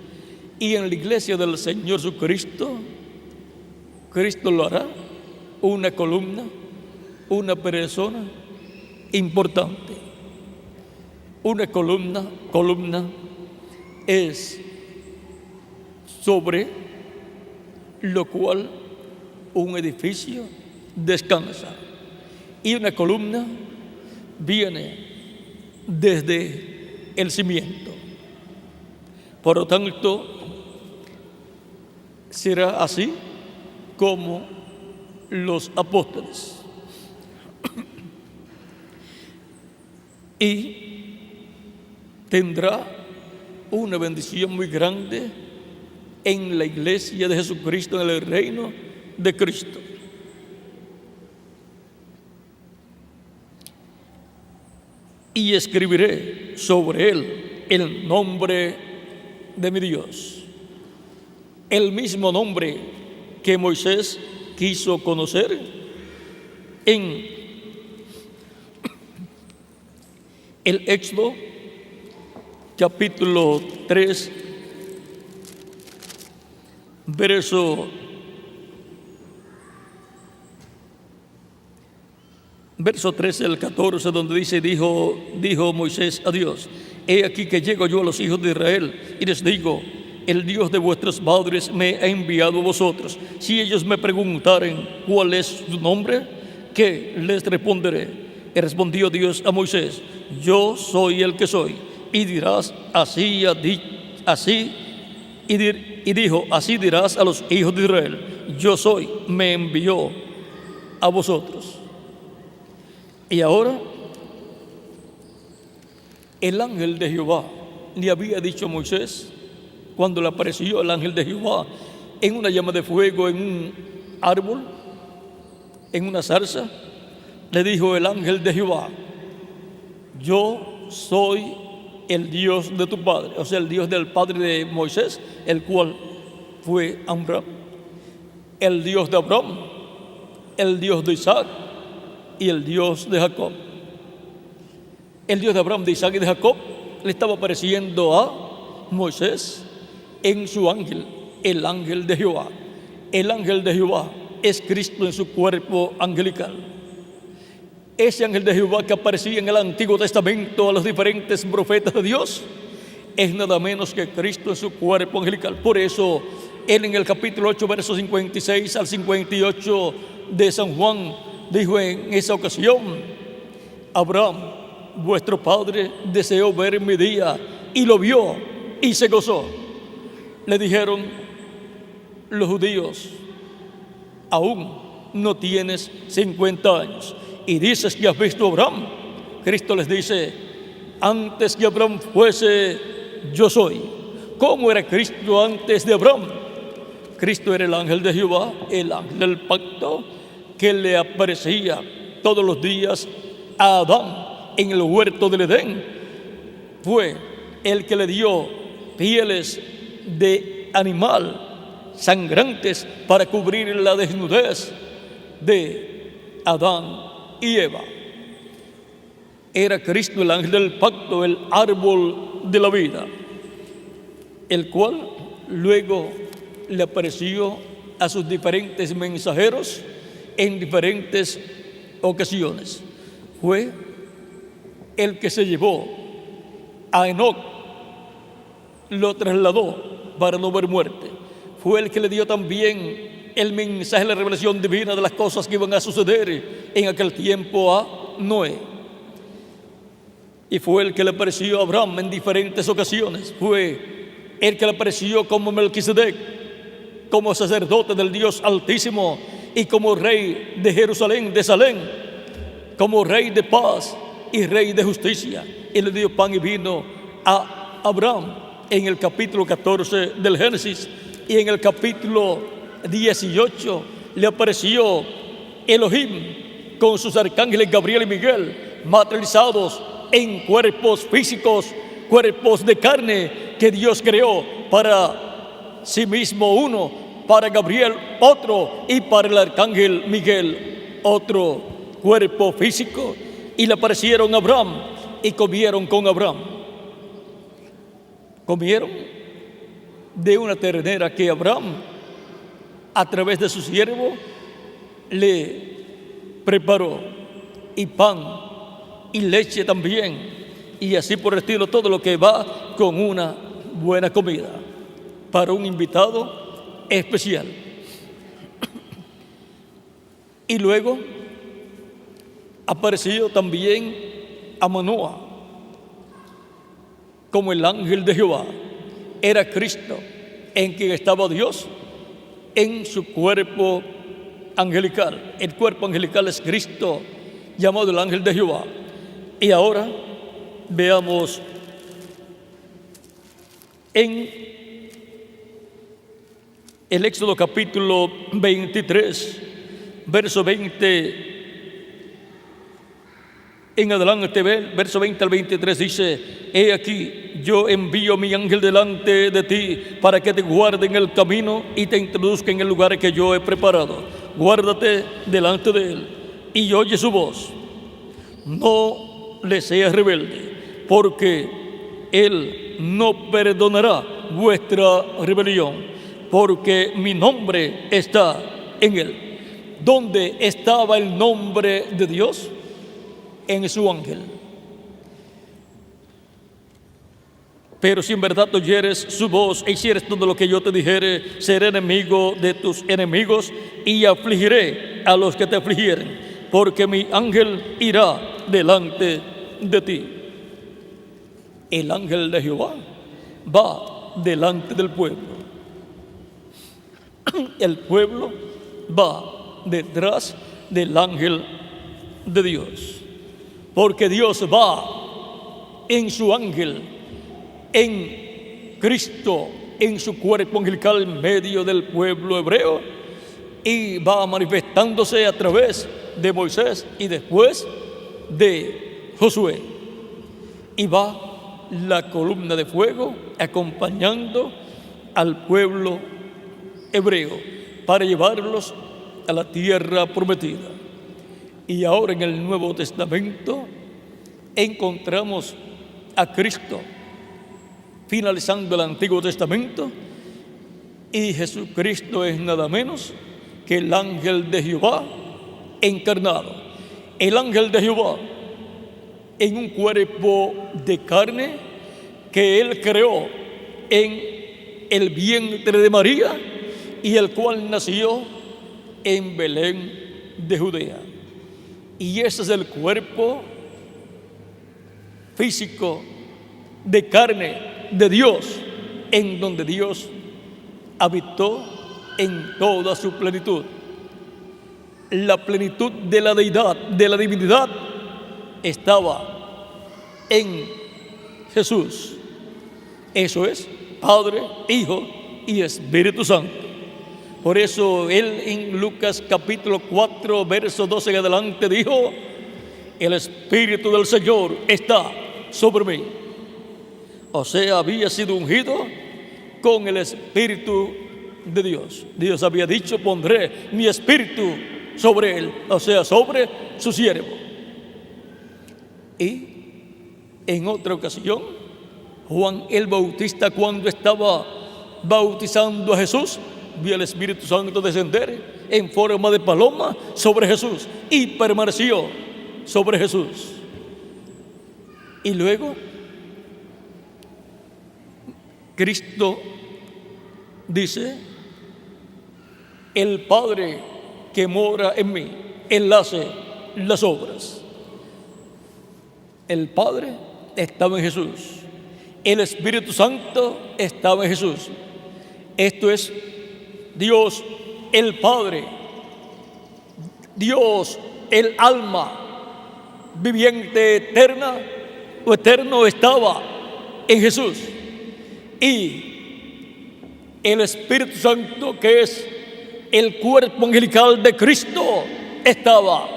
Y en la iglesia del Señor Jesucristo, Cristo lo hará una columna, una persona importante. Una columna es sobre lo cual un edificio descansa. Y una columna viene desde el cimiento. Por lo tanto, será así como los apóstoles. Y tendrá una bendición muy grande en la iglesia de Jesucristo, en el reino de Cristo. Y escribiré sobre él el nombre de mi Dios, el mismo nombre que Moisés quiso conocer en el Éxodo capítulo 3, verso 13 al 14, donde dice, dijo Moisés a Dios, he aquí que llego yo a los hijos de Israel y les digo, el Dios de vuestros padres me ha enviado a vosotros. Si ellos me preguntaren cuál es su nombre, ¿qué les responderé? Y respondió Dios a Moisés: yo soy el que soy. Y dirás así, y dijo: así dirás a los hijos de Israel: yo soy, me envió a vosotros. Y ahora el ángel de Jehová le había dicho a Moisés, cuando le apareció el ángel de Jehová en una llama de fuego, en un árbol, en una zarza, le dijo el ángel de Jehová: yo soy el Dios de tu padre, o sea, el Dios del padre de Moisés, el cual fue Abraham, el Dios de Abraham, el Dios de Isaac y el Dios de Jacob. El Dios de Abraham, de Isaac y de Jacob le estaba apareciendo a Moisés en su ángel, el ángel de Jehová. El ángel de Jehová es Cristo en su cuerpo angelical. Ese ángel de Jehová que aparecía en el Antiguo Testamento a los diferentes profetas de Dios es nada menos que Cristo en su cuerpo angelical. Por eso él en el capítulo 8, versos 56 al 58 de San Juan dijo en esa ocasión: Abraham, vuestro padre, deseó ver mi día y lo vio y se gozó. Le dijeron los judíos: aún no tienes 50 años y dices que has visto a Abraham. Cristo les dice: antes que Abraham fuese, yo soy. ¿Cómo era Cristo antes de Abraham? Cristo era el ángel de Jehová, el ángel del pacto, que le aparecía todos los días a Adán en el huerto del Edén. Fue el que le dio pieles de animal sangrantes para cubrir la desnudez de Adán y Eva. Era Cristo el ángel del pacto, el árbol de la vida, el cual luego le apareció a sus diferentes mensajeros en diferentes ocasiones. Fue el que se llevó a Enoc, lo trasladó para no ver muerte. Fue el que le dio también el mensaje de la revelación divina de las cosas que iban a suceder en aquel tiempo a Noé. Y fue el que le apareció a Abraham en diferentes ocasiones. Fue el que le apareció como Melquisedec, como sacerdote del Dios Altísimo y como rey de Jerusalén, de Salem, como rey de paz y rey de justicia. Y le dio pan y vino a Abraham en el capítulo 14 del Génesis. Y en el capítulo 18 le apareció Elohim con sus arcángeles Gabriel y Miguel, materializados en cuerpos físicos, cuerpos de carne que Dios creó para sí mismo uno, para Gabriel otro y para el arcángel Miguel otro cuerpo físico. Y le aparecieron a Abraham y comieron con Abraham. Comieron de una ternera que Abraham, a través de su siervo, le preparó, y pan y leche también, y así por el estilo, todo lo que va con una buena comida para un invitado especial. Y luego apareció también a Manoah como el ángel de Jehová. Era Cristo en quien estaba Dios en su cuerpo angelical. El cuerpo angelical es Cristo, llamado el ángel de Jehová. Y ahora veamos en el Éxodo capítulo 23, verso 20 en adelante, verso 20 al 23 dice: he aquí, yo envío mi ángel delante de ti para que te guarde en el camino y te introduzca en el lugar que yo he preparado. Guárdate delante de él y oye su voz. No le seas rebelde, porque él no perdonará vuestra rebelión, porque mi nombre está en él. ¿Dónde estaba el nombre de Dios? En su ángel. Pero si en verdad oyeres su voz e hicieres todo lo que yo te dijere, seré enemigo de tus enemigos y afligiré a los que te afligieren, porque mi ángel irá delante de ti. El ángel de Jehová va delante del pueblo. El pueblo va detrás del ángel de Dios. Porque Dios va en su ángel, en Cristo, en su cuerpo angelical en medio del pueblo hebreo, y va manifestándose a través de Moisés y después de Josué. Y va la columna de fuego acompañando al pueblo hebreo para llevarlos a la tierra prometida. Y ahora en el Nuevo Testamento encontramos a Cristo finalizando el Antiguo Testamento, y Jesucristo es nada menos que el ángel de Jehová encarnado. El ángel de Jehová en un cuerpo de carne que Él creó en el vientre de María y el cual nació en Belén de Judea. Y ese es el cuerpo físico de carne de Dios, en donde Dios habitó en toda su plenitud. La plenitud de la deidad, de la divinidad, estaba en Jesús. Eso es Padre, Hijo y Espíritu Santo. Por eso Él en Lucas capítulo 4, verso 12 en adelante dijo: el Espíritu del Señor está sobre mí. O sea, había sido ungido con el Espíritu de Dios. Dios había dicho: pondré mi Espíritu sobre él, o sea, sobre su siervo. Y en otra ocasión, Juan el Bautista, cuando estaba bautizando a Jesús, vio el Espíritu Santo descender en forma de paloma sobre Jesús y permaneció sobre Jesús. Y luego Cristo dice: el Padre que mora en mí, Él hace las obras. El Padre estaba en Jesús, el Espíritu Santo estaba en Jesús. Esto es Dios el Padre, Dios el alma viviente eterna o eterno estaba en Jesús, y el Espíritu Santo, que es el cuerpo angelical de Cristo, estaba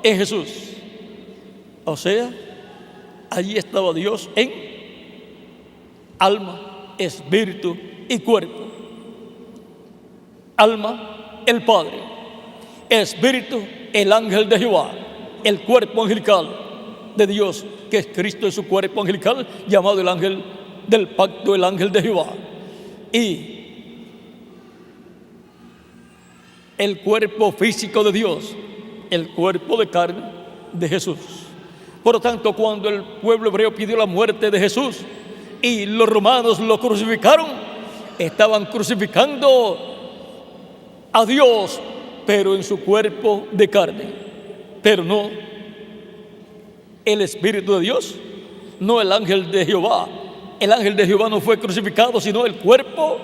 en Jesús. O sea, allí estaba Dios en alma, espíritu y cuerpo. Alma, el Padre; espíritu, el ángel de Jehová; el cuerpo angelical de Dios, que es Cristo en su cuerpo angelical, llamado el ángel del pacto, el ángel de Jehová; y el cuerpo físico de Dios, el cuerpo de carne de Jesús. Por lo tanto, cuando el pueblo hebreo pidió la muerte de Jesús y los romanos lo crucificaron, estaban crucificando a Dios, pero en su cuerpo de carne, pero no el Espíritu de Dios, no el ángel de Jehová. El ángel de Jehová no fue crucificado, sino el cuerpo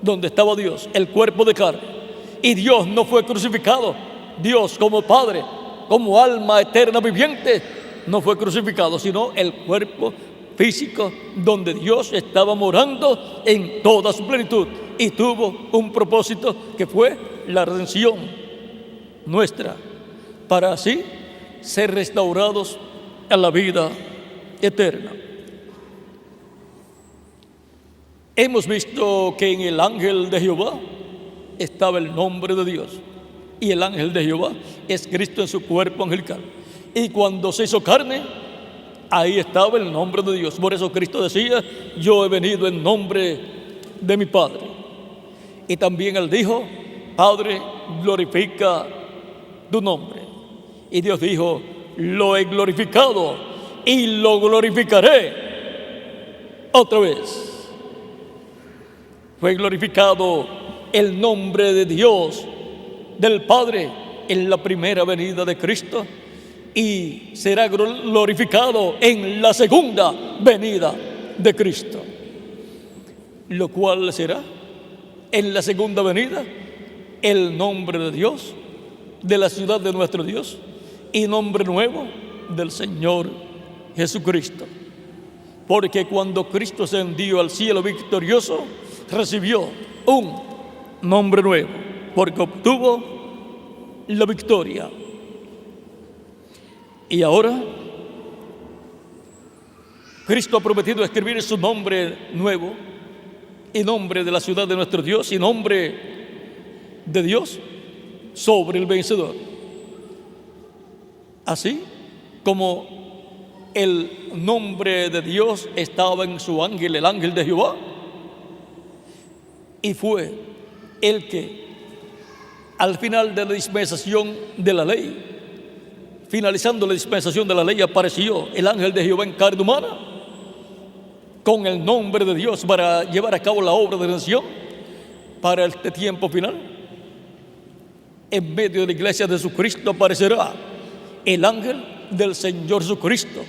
donde estaba Dios, el cuerpo de carne. Y Dios no fue crucificado. Dios como Padre, como alma eterna viviente, no fue crucificado, sino el cuerpo físico donde Dios estaba morando en toda su plenitud, y tuvo un propósito que fue la redención nuestra, para así ser restaurados a la vida eterna. Hemos visto que en el ángel de Jehová estaba el nombre de Dios, y el ángel de Jehová es Cristo en su cuerpo angelical. Y cuando se hizo carne, ahí estaba el nombre de Dios. Por eso Cristo decía: yo he venido en nombre de mi Padre. Y también Él dijo: Padre, glorifica tu nombre. Y Dios dijo: lo he glorificado y lo glorificaré otra vez. Fue glorificado el nombre de Dios, del Padre, en la primera venida de Cristo, y será glorificado en la segunda venida de Cristo. Lo cual será en la segunda venida el nombre de Dios, de la ciudad de nuestro Dios, y nombre nuevo del Señor Jesucristo. Porque cuando Cristo ascendió al cielo victorioso, recibió un nombre nuevo, porque obtuvo la victoria. Y ahora Cristo ha prometido escribir su nombre nuevo, y nombre de la ciudad de nuestro Dios, y nombre de Dios sobre el vencedor. Así como el nombre de Dios estaba en su ángel, el ángel de Jehová, y fue el que al final de la dispensación de la ley, finalizando la dispensación de la ley, apareció el ángel de Jehová en carne humana con el nombre de Dios para llevar a cabo la obra de redención para este tiempo final. En medio de la iglesia de Jesucristo aparecerá el ángel del Señor Jesucristo,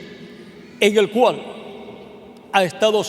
en el cual ha estado